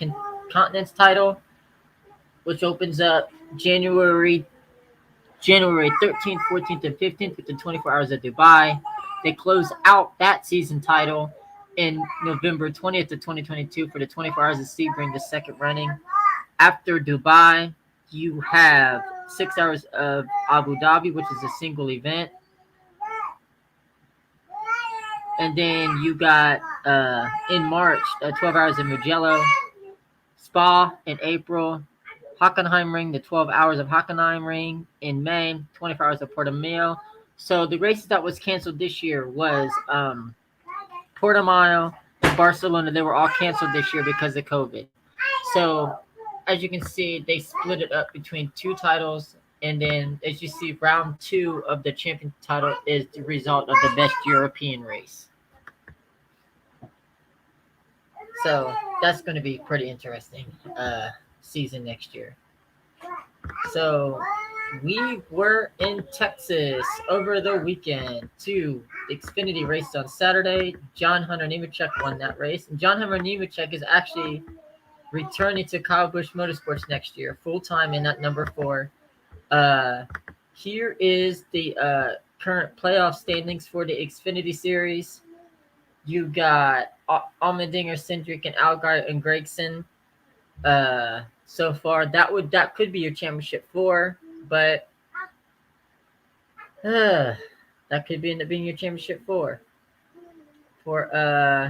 Continents title, which opens up January 13th, 14th, and 15th with the 24 Hours of Dubai. They close out that season title in November 20th of 2022 for the 24 Hours of Sebring, the second running. After Dubai, you have 6 hours of Abu Dhabi, which is a single event. And then you got in March, 12 hours of Mugello, Spa in April, Hockenheimring, the 12 hours of Hockenheimring in May, 24 hours of Portimao. So the races that was canceled this year was Portimao and Barcelona. They were all canceled this year because of COVID. So as you can see, they split it up between 2 titles. And then as you see, round 2 of the champion title is the result of the best European race. So that's going to be pretty interesting season next year. So we were in Texas over the weekend to Xfinity Race on Saturday. John Hunter Nemechek won that race. And John Hunter Nemechek is actually returning to Kyle Busch Motorsports next year, full-time in that number 4. Here is the current playoff standings for the Xfinity Series. You got Allmendinger, Cindric, and Allgaier and Gregson. So far, that could be your championship 4, but that could end up being your championship 4 for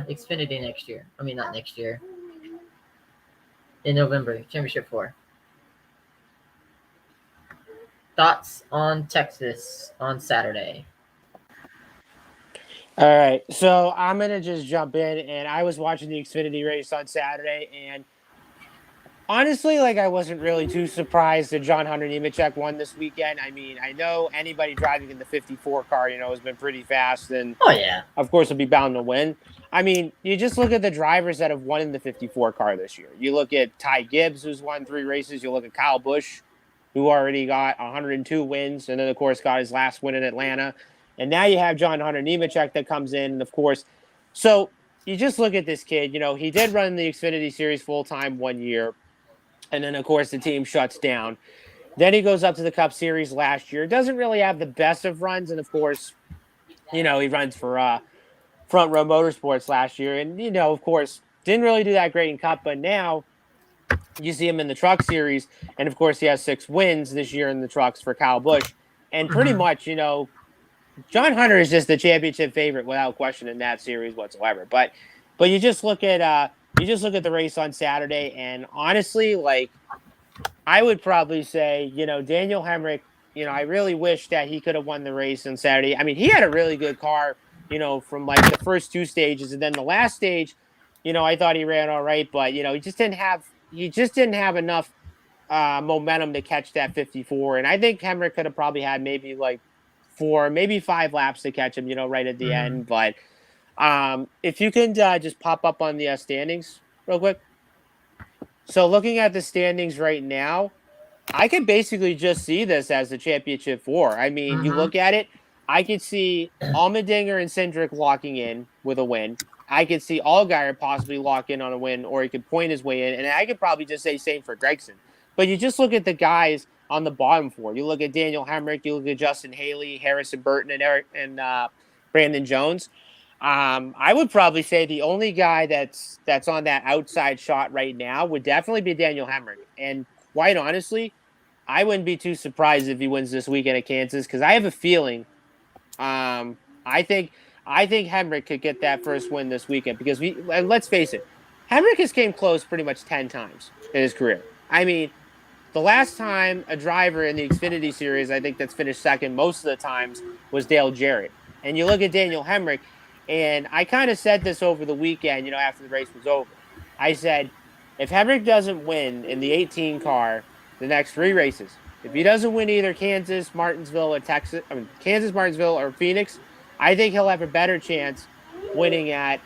Xfinity next year. I mean, not next year. In November, championship 4. Thoughts on Texas on Saturday? All right, so I'm gonna just jump in, and I was watching the Xfinity race on Saturday, and honestly, I wasn't really too surprised that John Hunter Nemechek won this weekend. I mean, I know anybody driving in the 54 car, has been pretty fast, and of course, will be bound to win. I mean, you just look at the drivers that have won in the 54 car this year. You look at Ty Gibbs, who's won 3 races. You look at Kyle Busch, who already got 102 wins, and then, of course, got his last win in Atlanta. And now you have John Hunter Nemechek that comes in, and of course, so you just look at this kid. He did run the Xfinity Series full time 1 year, and then of course the team shuts down. Then he goes up to the Cup Series last year. Doesn't really have the best of runs, and of course, he runs for Front Row Motorsports last year, and of course, didn't really do that great in Cup, but now you see him in the Truck Series, and of course, he has 6 wins this year in the trucks for Kyle Busch, and pretty much, John Hunter is just the championship favorite without question in that series whatsoever. But you just look at the race on Saturday, and honestly, like, I would probably say, Daniel Hemrick, I really wish that he could have won the race on Saturday. I mean, he had a really good car, from like the first 2 stages, and then the last stage, I thought he ran all right, but he just didn't have enough momentum to catch that 54. And I think Hemrick could have probably had maybe like 4, maybe 5 laps to catch him, right at the end. But if you can just pop up on the standings real quick. So looking at the standings right now, I could basically just see this as the championship 4. I mean, you look at it, I could see Allmendinger and Cindric locking in with a win. I could see Allgaier possibly lock in on a win, or he could point his way in. And I could probably just say same for Gregson. But you just look at the guys on the bottom 4. You look at Daniel Hemrick, you look at Justin Haley, Harrison Burton, and Brandon Jones. I would probably say the only guy that's on that outside shot right now would definitely be Daniel Hemrick. And quite honestly, I wouldn't be too surprised if he wins this weekend at Kansas, because I have a feeling I think Hemrick could get that first win this weekend, because let's face it, Hemrick has came close pretty much 10 times in his career. I mean, the last time a driver in the Xfinity Series, I think that's finished second most of the times, was Dale Jarrett. And you look at Daniel Hemrick, and I kind of said this over the weekend, after the race was over. I said, if Hemrick doesn't win in the 18 car the next 3 races, if he doesn't win either Kansas, Martinsville, or Kansas, Martinsville, or Phoenix, I think he'll have a better chance winning at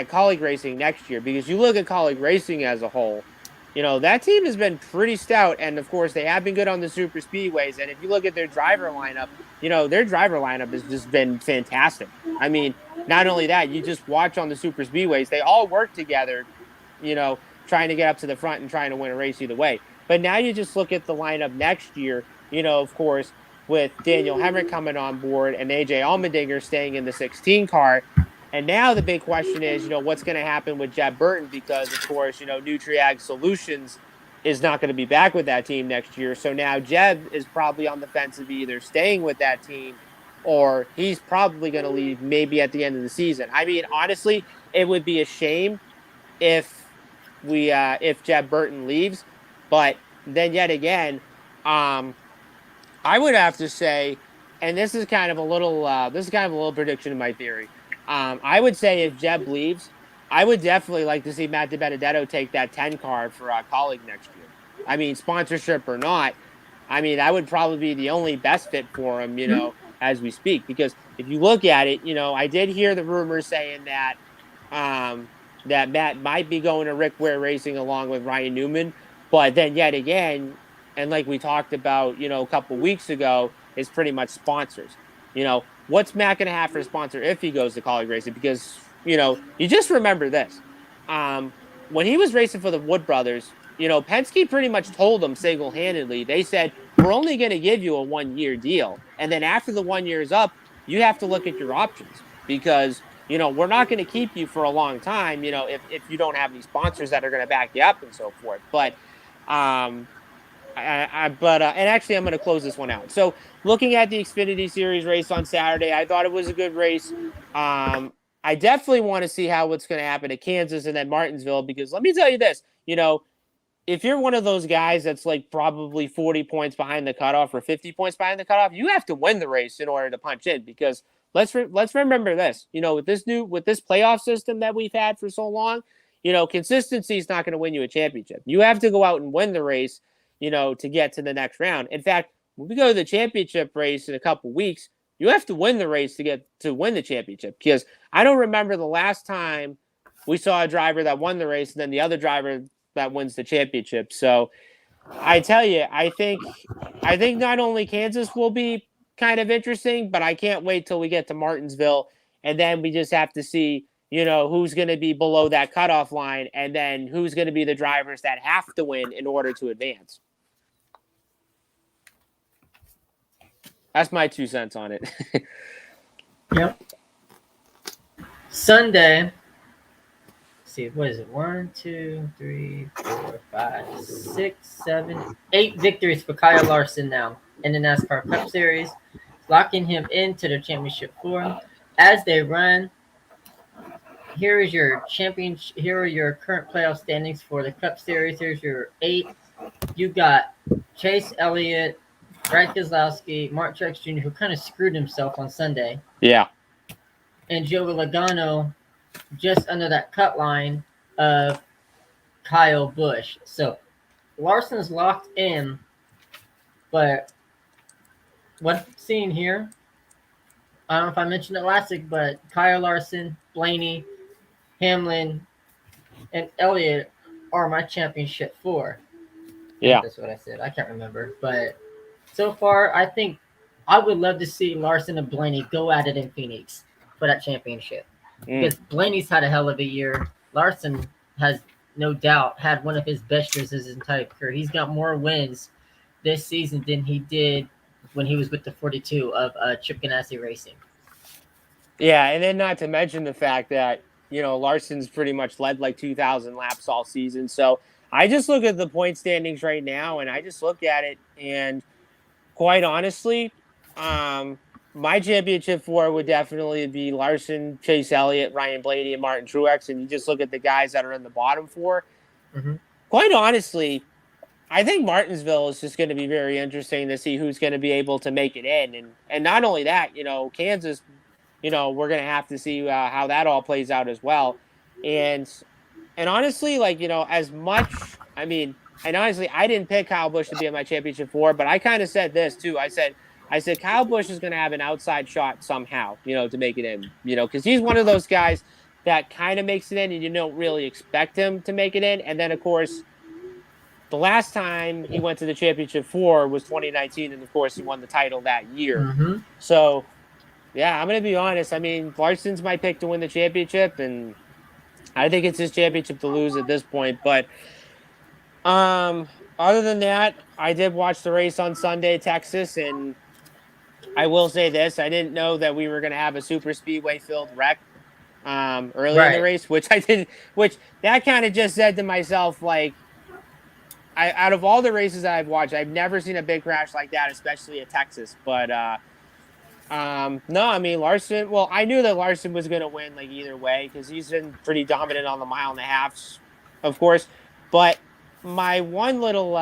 Colleague Racing next year. Because you look at Colleague Racing as a whole, that team has been pretty stout, and of course they have been good on the super speedways. And if you look at their driver lineup, their driver lineup has just been fantastic. I mean, not only that, you just watch on the super speedways, they all work together, trying to get up to the front and trying to win a race either way. But now you just look at the lineup next year, of course, with Daniel Hemrick coming on board and AJ Allmendinger staying in the 16 car. And now the big question is, what's going to happen with Jeb Burton, because, of course, Nutriag Solutions is not going to be back with that team next year. So now Jeb is probably on the fence of either staying with that team, or he's probably going to leave maybe at the end of the season. I mean, honestly, it would be a shame if Jeb Burton leaves. But then yet again, I would have to say, and this is kind of a little prediction in my theory. I would say if Jeb leaves, I would definitely like to see Matt DiBenedetto take that 10 car for Colleague next year. I mean, sponsorship or not, I mean, that would probably be the only best fit for him, as we speak. Because if you look at it, I did hear the rumors saying that that Matt might be going to Rick Ware Racing along with Ryan Newman. But then yet again, and like we talked about, a couple weeks ago, is pretty much sponsors. What's Matt going to have for a sponsor if he goes to Colleague Racing? Because, you just remember this. When he was racing for the Wood Brothers, Penske pretty much told him single-handedly, they said, we're only going to give you a 1-year deal. And then after the 1 year is up, you have to look at your options, because, we're not going to keep you for a long time, if you don't have any sponsors that are going to back you up and so forth. But, and actually, I'm going to close this one out. So, looking at the Xfinity Series race on Saturday, I thought it was a good race. I definitely want to see what's going to happen at Kansas and then Martinsville, because let me tell you this, if you're one of those guys that's like probably 40 points behind the cutoff or 50 points behind the cutoff, you have to win the race in order to punch in, because let's remember this, with this playoff system that we've had for so long, consistency is not going to win you a championship. You have to go out and win the race, to get to the next round. In fact, when we go to the championship race in a couple weeks, you have to win the race to win the championship, because I don't remember the last time we saw a driver that won the race and then the other driver that wins the championship. So I tell you, I think not only Kansas will be kind of interesting, but I can't wait till we get to Martinsville, and then we just have to see, who's going to be below that cutoff line, and then who's going to be the drivers that have to win in order to advance. That's my 2 cents on it. Yep. Sunday. See, what is it? 1, 2, 3, 4, 5, 6, 7, 8 victories for Kyle Larson now in the NASCAR Cup Series, locking him into the championship forum. As they run, here is your championship. Here are your current playoff standings for the Cup Series. Here's your 8. You got Chase Elliott, Brad Keselowski, Mark Truex Jr., who kind of screwed himself on Sunday, Yeah. and Joe Logano just under that cut line of Kyle Busch. So Larson's locked in, but what I'm seeing here, I don't know if I mentioned it last week, but Kyle Larson, Blaney, Hamlin, and Elliott are my championship 4. Yeah. That's what I said. I can't remember. But so far, I think I would love to see Larson and Blaney go at it in Phoenix for that championship. Because Blaney's had a hell of a year. Larson has no doubt had one of his best years his entire career. He's got more wins this season than he did when he was with the 42 of Chip Ganassi Racing. Yeah, and then not to mention the fact that, Larson's pretty much led like 2,000 laps all season. So I just look at the point standings right now, and I just look at it, and quite honestly, my championship 4 would definitely be Larson, Chase Elliott, Ryan Blaney, and Martin Truex. And you just look at the guys that are in the bottom 4. Mm-hmm. Quite honestly, I think Martinsville is just going to be very interesting to see who's going to be able to make it in. And not only that, Kansas, we're going to have to see how that all plays out as well. And honestly, as much, and honestly, I didn't pick Kyle Busch to be in my championship 4, but I kind of said this too. I said Kyle Busch is going to have an outside shot somehow, to make it in, because he's one of those guys that kind of makes it in and you don't really expect him to make it in. And then, of course, the last time he went to the championship 4 was 2019, and of course, he won the title that year. Mm-hmm. So, yeah, I'm going to be honest. Larson's my pick to win the championship, and I think it's his championship to lose at this point. But other than that, I did watch the race on Sunday, Texas, and I will say this: I didn't know that we were going to have a super speedway filled wreck early in the race, which I didn't. Which that kind of just said to myself, out of all the races that I've watched, I've never seen a big crash like that, especially at Texas. But no, Larson. Well, I knew that Larson was going to win either way because he's been pretty dominant on the mile and a half, of course. But my one little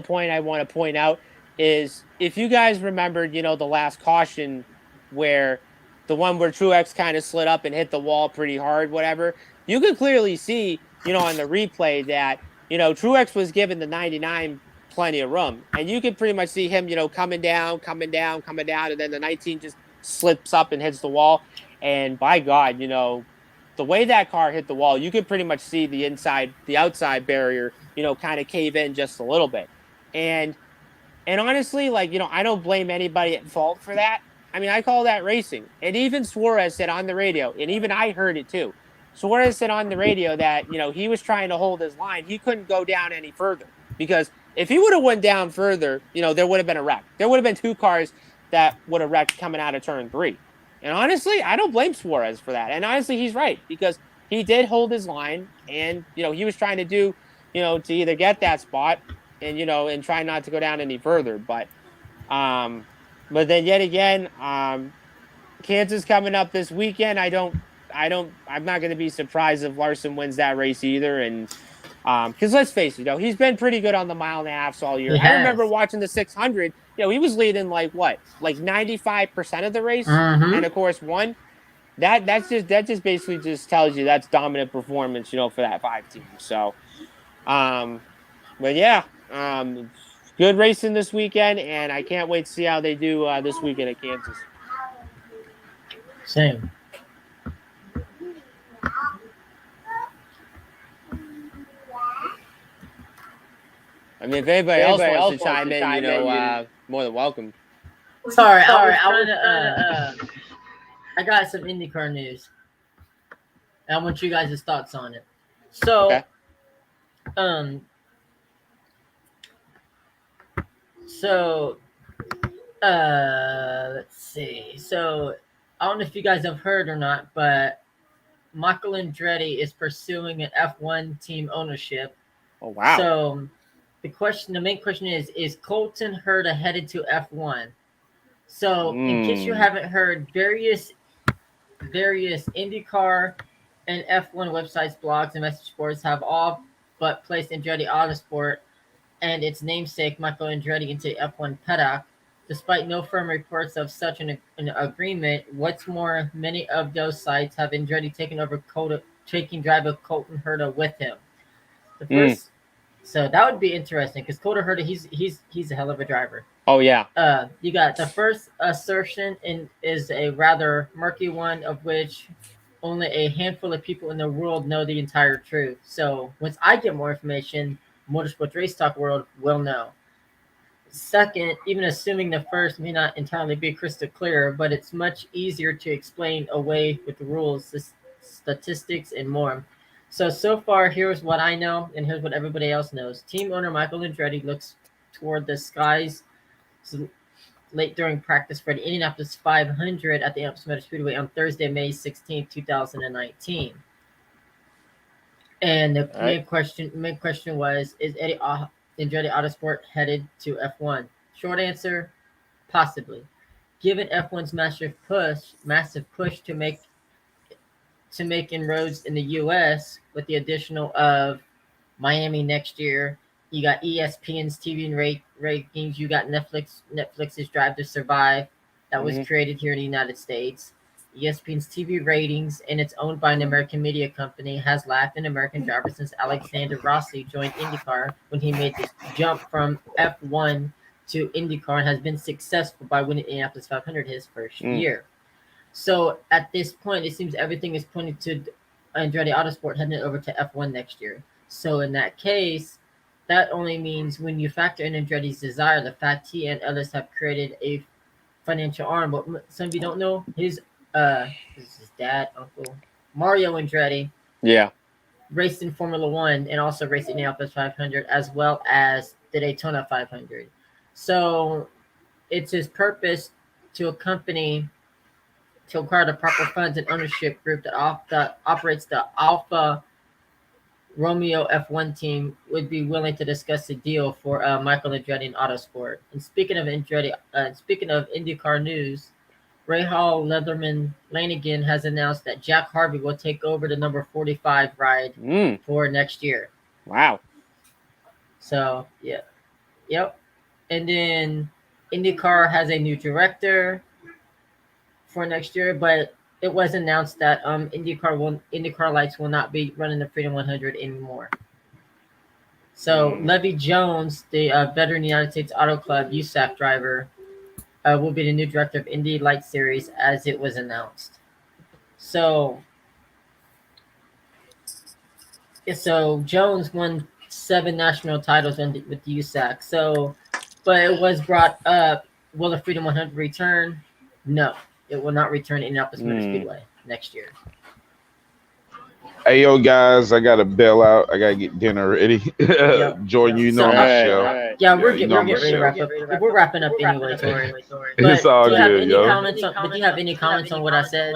point I want to point out is if you guys remembered, the last caution where the one where Truex kind of slid up and hit the wall pretty hard, whatever, you could clearly see, on the replay that, Truex was given the 99 plenty of room. And you could pretty much see him, coming down, and then the 19 just slips up and hits the wall. And by God, the way that car hit the wall, you could pretty much see the outside barrier, kind of cave in just a little bit. And honestly, I don't blame anybody at fault for that. I call that racing. And even Suarez said on the radio, and even I heard it too. Suarez said on the radio that, he was trying to hold his line. He couldn't go down any further because if he would have went down further, there would have been a wreck. There would have been 2 cars that would have wrecked coming out of turn 3. And honestly, I don't blame Suarez for that. And honestly, he's right because he did hold his line and, he was trying to do, to either get that spot and, and try not to go down any further. But then yet again, Kansas coming up this weekend. I'm not going to be surprised if Larson wins that race either. And because let's face it, he's been pretty good on the mile and a half all year. I remember watching the 600. He was leading 95% of the race, and of course won. That just basically just tells you that's dominant performance, for that 5 team. So, but yeah, good racing this weekend, and I can't wait to see how they do this weekend at Kansas. Same. If anybody else wants to chime in, more than welcome. Sorry, I was trying to. I got some IndyCar news. And I want you guys' thoughts on it. So, Okay. um, so, let's see. So, I don't know if you guys have heard or not, but Michael Andretti is pursuing an F1 team ownership. Oh wow. So, the main question is Colton Herta headed to F1? So, in case you haven't heard, various IndyCar and F1 websites, blogs, and message boards have all but placed Andretti Autosport and its namesake Michael Andretti into F1 paddock, despite no firm reports of such an agreement. What's more, many of those sites have Andretti taking driver Colton Herta with him. The first, so that would be interesting because Colton Herta, he's a hell of a driver. Oh yeah. You got the first assertion is a rather murky one, of which only a handful of people in the world know the entire truth. So once I get more information, Motorsports Race Talk world will know. Second, even assuming the first may not entirely be crystal clear, but it's much easier to explain away with the rules, statistics, and more. So far, here's what I know, and here's what everybody else knows. Team owner Michael Andretti looks toward the skies late during practice for the Indianapolis 500 at the Indianapolis Motor Speedway on Thursday, May 16, 2019. And the main question was, is Andretti Autosport headed to F1? Short answer, possibly. Given F1's massive push to make inroads in the US with the additional of Miami next year, you got ESPN's TV and rankings. You got Netflix's Drive to Survive that was created here in the United States. ESPN's TV ratings, and it's owned by an American media company, has lacked an American driver since Alexander Rossi joined IndyCar when he made this jump from F1 to IndyCar and has been successful by winning Indianapolis 500 his first year. So at this point, it seems everything is pointing to Andretti Autosport heading over to F1 next year. So in that case, that only means when you factor in Andretti's desire, the fact he and others have created a financial arm. But some of you don't know, his dad, uncle, Mario Andretti, raced in Formula One and also raced in the Indianapolis 500 as well as the Daytona 500. So it's his purpose to acquire the proper funds and ownership group that operates the Alfa Romeo F1 team would be willing to discuss a deal for Michael Andretti and Autosport. And speaking of IndyCar news, Rahal Leatherman Lanigan has announced that Jack Harvey will take over the number 45 ride for next year. Wow. So yep. And then IndyCar has a new director for next year, but it was announced that IndyCar lights will not be running the Freedom 100 anymore. So Levy Jones, the veteran United States Auto Club USAC driver, will be the new director of Indy Light Series, as it was announced. So Jones won 7 national titles with the USAC. So, but it was brought up: will the Freedom 100 return? No. It will not return to Indianapolis Motor Speedway next year. Hey, yo, guys, I got to bail out. I got to get dinner ready. Jordan, you know my show. Yeah, we're getting ready to wrap up. We're wrapping up anyway, Tori. It's all good, do you have any comments on what I said?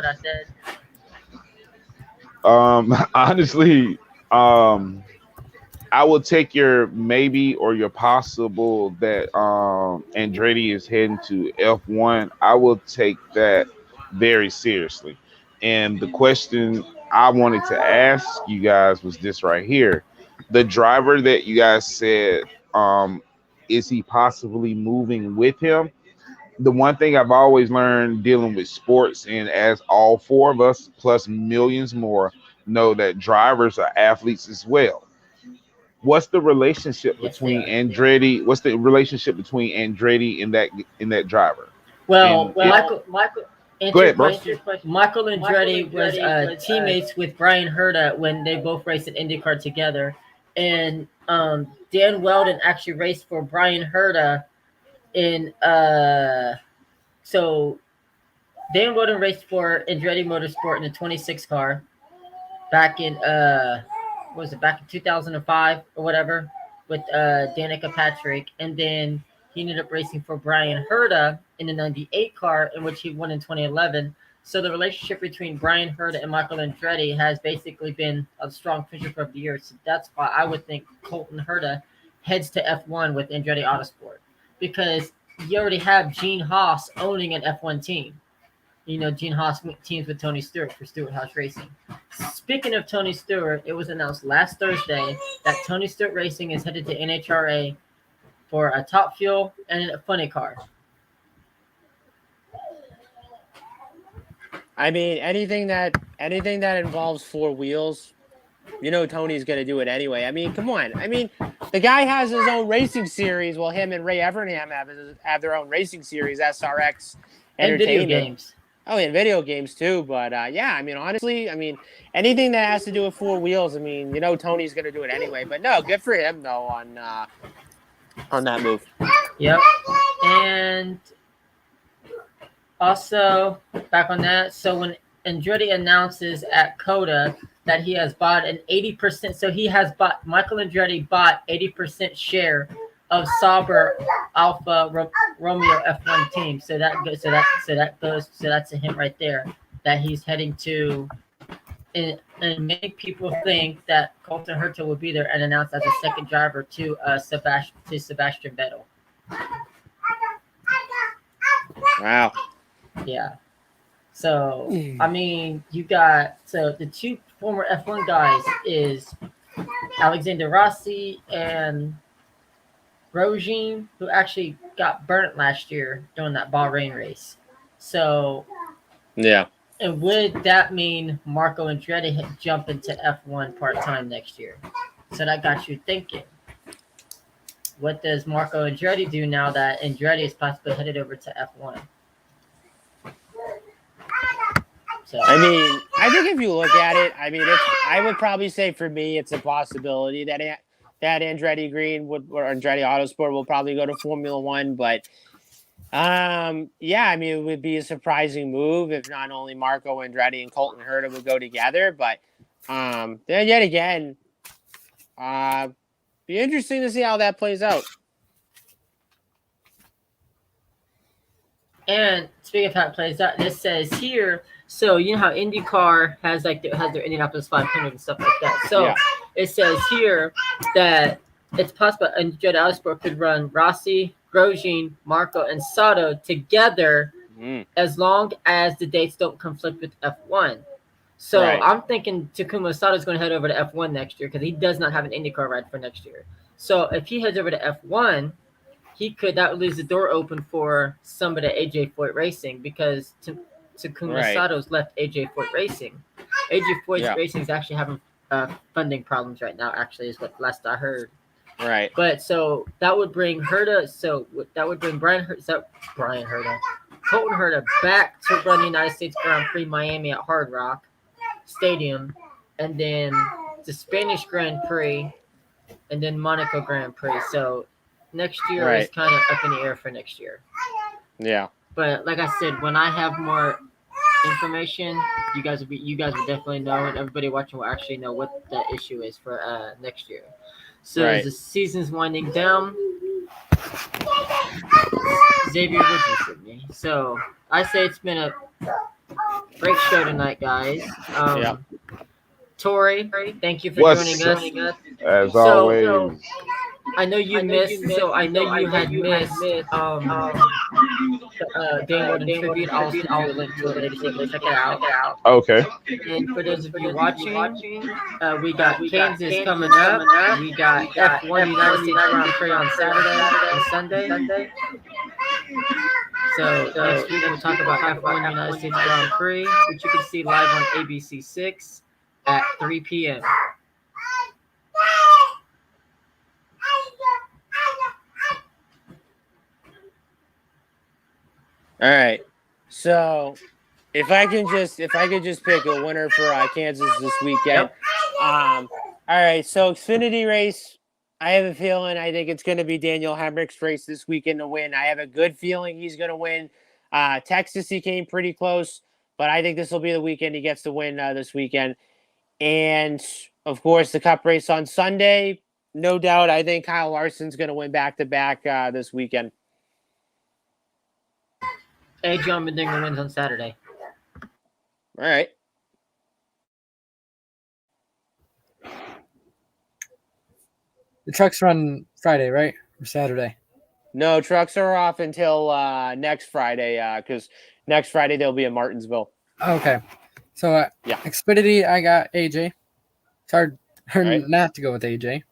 Honestly, I will take your maybe or your possible that Andretti is heading to F1. I will take that very seriously. And the question I wanted to ask you guys was this right here. The driver that you guys said, is he possibly moving with him? The one thing I've always learned dealing with sports, and as all 4 of us plus millions more know, that drivers are athletes as well. What's the relationship between Andretti? What's the relationship between Andretti and that driver? Well, Michael. Go ahead, bro. Michael Andretti was teammates with Brian Herta when they both raced in IndyCar together, and Dan Weldon actually raced for Brian Herta in So Dan Woden raced for Andretti Motorsport in the 26 car back in what was it, back in 2005 or whatever, with Danica Patrick, and then he ended up racing for Brian Herta in the 98 car, in which he won in 2011. So the relationship between Brian Herta and Michael Andretti has basically been a strong friendship over the years. So that's why I would think Colton Herta heads to F1 with Andretti Autosport, because you already have Gene Haas owning an F1 team. You know, Gene Haas teams with Tony Stewart for Stewart House Racing. Speaking of Tony Stewart, it was announced last Thursday that Tony Stewart Racing is headed to NHRA for a Top Fuel and a funny car. I mean, anything that involves four wheels, you know, Tony's going to do it anyway. I mean, come on. I mean, the guy has his own racing series. Well, him and Ray Evernham have their own racing series, SRX And video Entertainment. games. Oh, and video games too. But yeah, I mean, honestly, I mean, anything that has to do with four wheels, I mean, you know, Tony's going to do it anyway. But no, good for him though on that move. Yep. And also, back on that, so when Andretti announces at COTA that he has bought an 80%, so he has bought, Michael Andretti bought 80% share of Sauber Alpha Romeo F1 team. So that's a hint right there that he's heading to, and many people think that Colton Herta will be there and announced as a second driver to Sebastian Vettel. Wow. Yeah. So I mean, you got, so the two former F1 guys is Alexander Rossi and Grosjean, who actually got burnt last year during that Bahrain race. So yeah. And would that mean Marco Andretti jump into F1 part-time next year? So that got you thinking. What does Marco Andretti do now that Andretti is possibly headed over to F1? So, I mean, I think if you look at it, I mean, I would probably say for me, it's a possibility that Andretti Green or Andretti Autosport will probably go to Formula One. But yeah, I mean, it would be a surprising move if not only Marco Andretti and Colton Herta would go together, but then yet again, be interesting to see how that plays out. And speaking of how it plays out, this says here, so you know how IndyCar has their Indianapolis 500 and stuff like that. So Yeah. It says here that it's possible Andretti Autosport could run Rossi, Grosjean, Marco, and Sato together as long as the dates don't conflict with F1. So Right. I'm thinking Takuma Sato is going to head over to F1 next year because he does not have an IndyCar ride for next year. So if he heads over to F1, that would leave the door open for somebody at AJ Foyt Racing, because Takuma Right. Sato's left AJ Foyt Racing. AJ Foyt Yeah. Racing is actually having funding problems right now, actually, is what last I heard. Right. But so that would bring Herta, so that would bring Colton Herta back to run the United States Grand Prix Miami at Hard Rock Stadium, and then the Spanish Grand Prix, and then Monaco Grand Prix. So next year is Right. kind of up in the air for next year. Yeah. But like I said, when I have more information, you guys will definitely know, and everybody watching will actually know what the issue is for next year. So Right. as the season's winding down, Xavier Woods with me. So I say it's been a great show tonight, guys. Yeah. Tori, thank you for What's joining us. As So, always. I know you missed. So I know you had missed Dan Woden tribute. I'll send you a link to it so you can check it out. Okay. And for those of you watching, we got Kansas coming up. We got F1 United States Grand Prix on Saturday and Sunday. So next week we'll talk about F1 United States Grand Prix, which you can see live on ABC6 at 3 p.m. All right. So if I could just pick a winner for Kansas this weekend. All right. So Xfinity Race, I have a feeling. I think it's going to be Daniel Hemrick's race this weekend to win. I have a good feeling he's going to win. Texas, he came pretty close, but I think this will be the weekend he gets to win this weekend. And, of course, the Cup race on Sunday. No doubt, I think Kyle Larson's going to win back-to-back this weekend. AJ Allmendinger wins on Saturday. All right. The trucks run Friday, right? Or Saturday? No, trucks are off until next Friday because next Friday they'll be in Martinsville. Okay. So, Yeah. Xfinity, I got AJ. It's hard Right. not to go with AJ.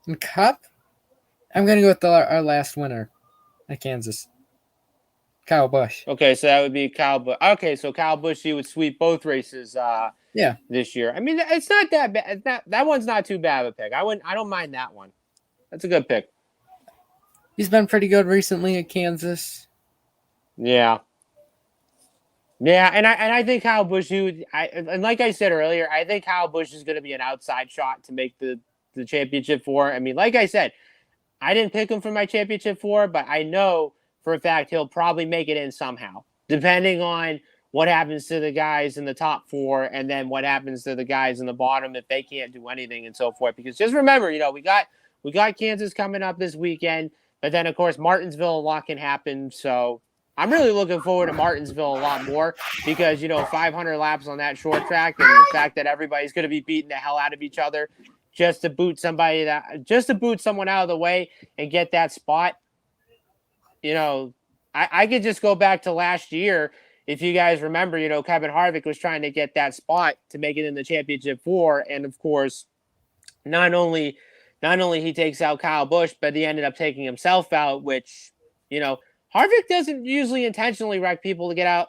And Cup, I'm going to go with our last winner at Kansas, Kyle Busch. Okay, so that would be Kyle Busch. Okay, so Kyle Busch, you would sweep both races Yeah. this year. I mean, it's not that bad. That one's not too bad of a pick. I don't mind that one. That's a good pick. He's been pretty good recently at Kansas. Yeah. Yeah, and I think Kyle Busch, and like I said earlier, I think Kyle Busch is going to be an outside shot to make the championship 4. I mean, like I said, I didn't pick him for my championship 4, but I know for a fact he'll probably make it in somehow, depending on what happens to the guys in the top 4 and then what happens to the guys in the bottom if they can't do anything and so forth. Because just remember, we got Kansas coming up this weekend, but then of course Martinsville, a lot can happen. So I'm really looking forward to Martinsville a lot more because 500 laps on that short track and the fact that everybody's going to be beating the hell out of each other just to boot someone out of the way and get that spot. I could just go back to last year. If you guys remember, Kevin Harvick was trying to get that spot to make it in the championship 4. And of course, not only he takes out Kyle Busch, but he ended up taking himself out, which, Harvick doesn't usually intentionally wreck people to get out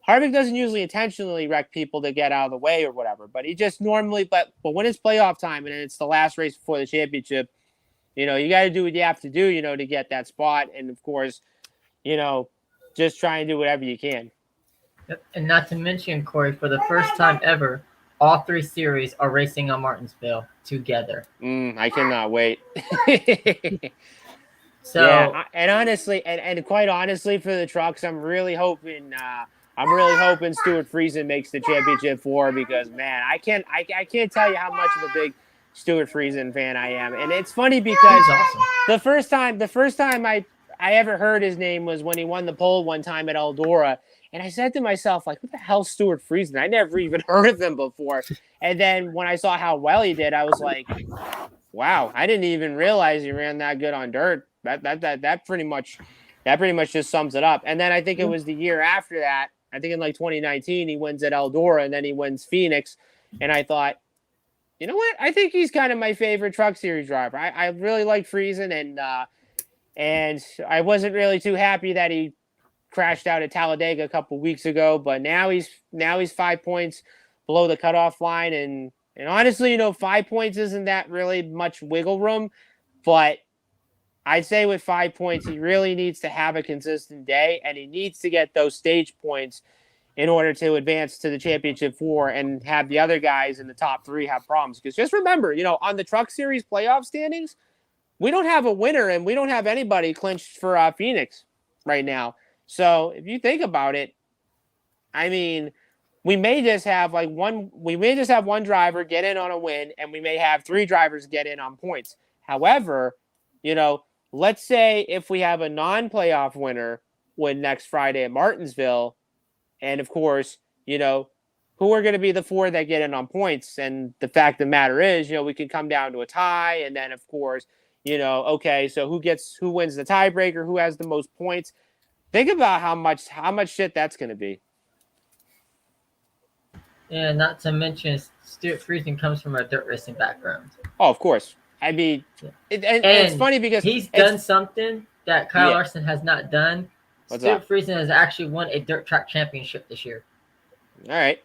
Harvick doesn't usually intentionally wreck people to get out of the way or whatever, but he just normally, but when it's playoff time and it's the last race before the championship, you got to do what you have to do, to get that spot. And of course, just try and do whatever you can. Yep. And not to mention, Corey, for the first time ever, all 3 series are racing on Martinsville together. I cannot wait. So, yeah, and honestly, and quite honestly, for the trucks, I'm really hoping Stuart Friesen makes the championship 4 because man, I can't tell you how much of a big Stuart Friesen fan I am. And it's funny because awesome. the first time I ever heard his name was when he won the pole one time at Eldora. And I said to myself, like, what the hell's Stuart Friesen? I never even heard of him before. And then when I saw how well he did, I was like, wow, I didn't even realize he ran that good on dirt. That pretty much just sums it up. And then I think it was the year after that, I think in like 2019, he wins at Eldora and then he wins Phoenix. And I thought, you know what? I think he's kind of my favorite Truck Series driver. I really like Friesen, and I wasn't really too happy that he crashed out at Talladega a couple weeks ago. But now he's 5 points below the cutoff line, and honestly, 5 points isn't that really much wiggle room. But I'd say with 5 points, he really needs to have a consistent day, and he needs to get those stage points in order to advance to the championship 4 and have the other guys in the top 3 have problems. Because just remember, on the Truck Series playoff standings, we don't have a winner and we don't have anybody clinched for Phoenix right now. So if you think about it, I mean, we may just have one driver get in on a win, and we may have 3 drivers get in on points. However, let's say if we have a non-playoff winner win next Friday at Martinsville, and of course, who are going to be the 4 that get in on points? And the fact of the matter is, we can come down to a tie. And then of course, okay, so who wins the tiebreaker? Who has the most points? Think about how much shit that's going to be. Yeah, not to mention Stuart Friesen comes from a dirt racing background. Oh, of course. I mean, it's funny because he's done something that Kyle Larson has not done. What's Stuart Friesen has actually won a dirt track championship this year. All right.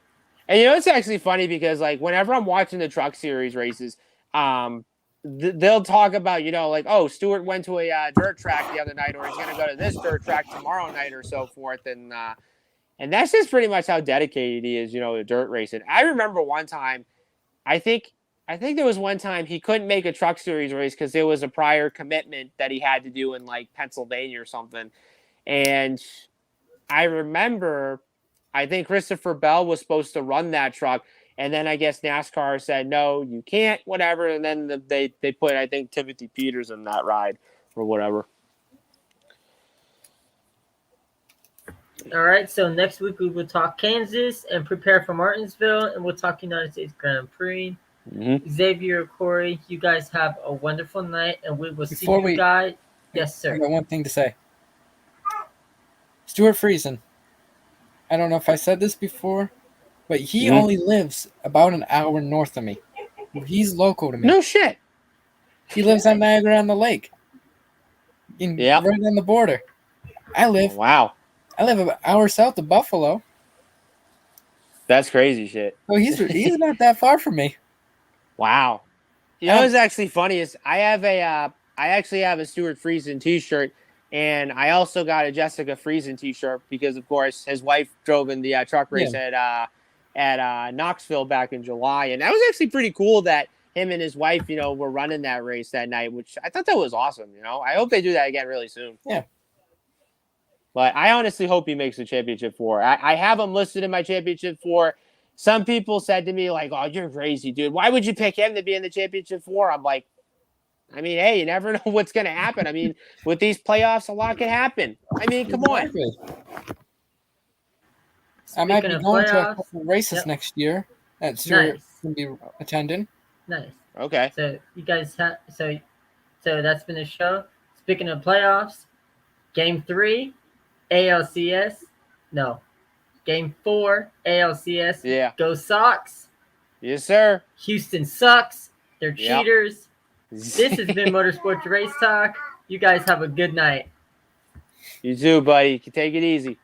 And it's actually funny because like whenever I'm watching the Truck Series races, they'll talk about, like, oh, Stuart went to a dirt track the other night, or he's going to go to this dirt track tomorrow night or so forth. And that's just pretty much how dedicated he is, to dirt racing. I remember one time, I think there was one time he couldn't make a Truck Series race because there was a prior commitment that he had to do in like Pennsylvania or something. And I remember, I think Christopher Bell was supposed to run that truck. And then I guess NASCAR said, no, you can't, whatever. And then they put, I think, Timothy Peters in that ride or whatever. All right, so next week we will talk Kansas and prepare for Martinsville, and we'll talk United States Grand Prix. Mm-hmm. Xavier, Corey, you guys have a wonderful night, and we will see Before you we- guys. Yes, I sir. got one thing to say. Stuart Friesen. I don't know if I said this before, but he Mhm. only lives about an hour north of me. He's local to me. No shit. He lives on Niagara on the Lake. Yep. Right on the border. I Oh, live wow. an hour south of Buffalo. That's crazy shit. So he's not that far from me. Wow. You know what's actually funny is I actually have a Stuart Friesen t-shirt, and I also got a Jessica Friesen t-shirt because, of course, his wife drove in the truck race at Knoxville back in July, and that was actually pretty cool that him and his wife, were running that race that night, which I thought that was awesome. I hope they do that again really soon. Yeah. But I honestly hope he makes the championship 4. I have him listed in my championship 4. Some people said to me, like, oh, you're crazy, dude. Why would you pick him to be in the championship 4? I'm like, I mean, hey, you never know what's going to happen. I mean, with these playoffs, a lot can happen. I mean, come on. I might be Speaking of going to a playoffs, couple races next year that Stuart Nice. can be attending. Nice. Okay. So you guys have so that's been the show. Speaking of playoffs, Game 3, ALCS. No, Game 4, ALCS. Yeah. Go Sox. Yes, sir. Houston sucks. They're Yep. cheaters. This has been Motorsports Race Talk. You guys have a good night. You too, buddy. You can take it easy.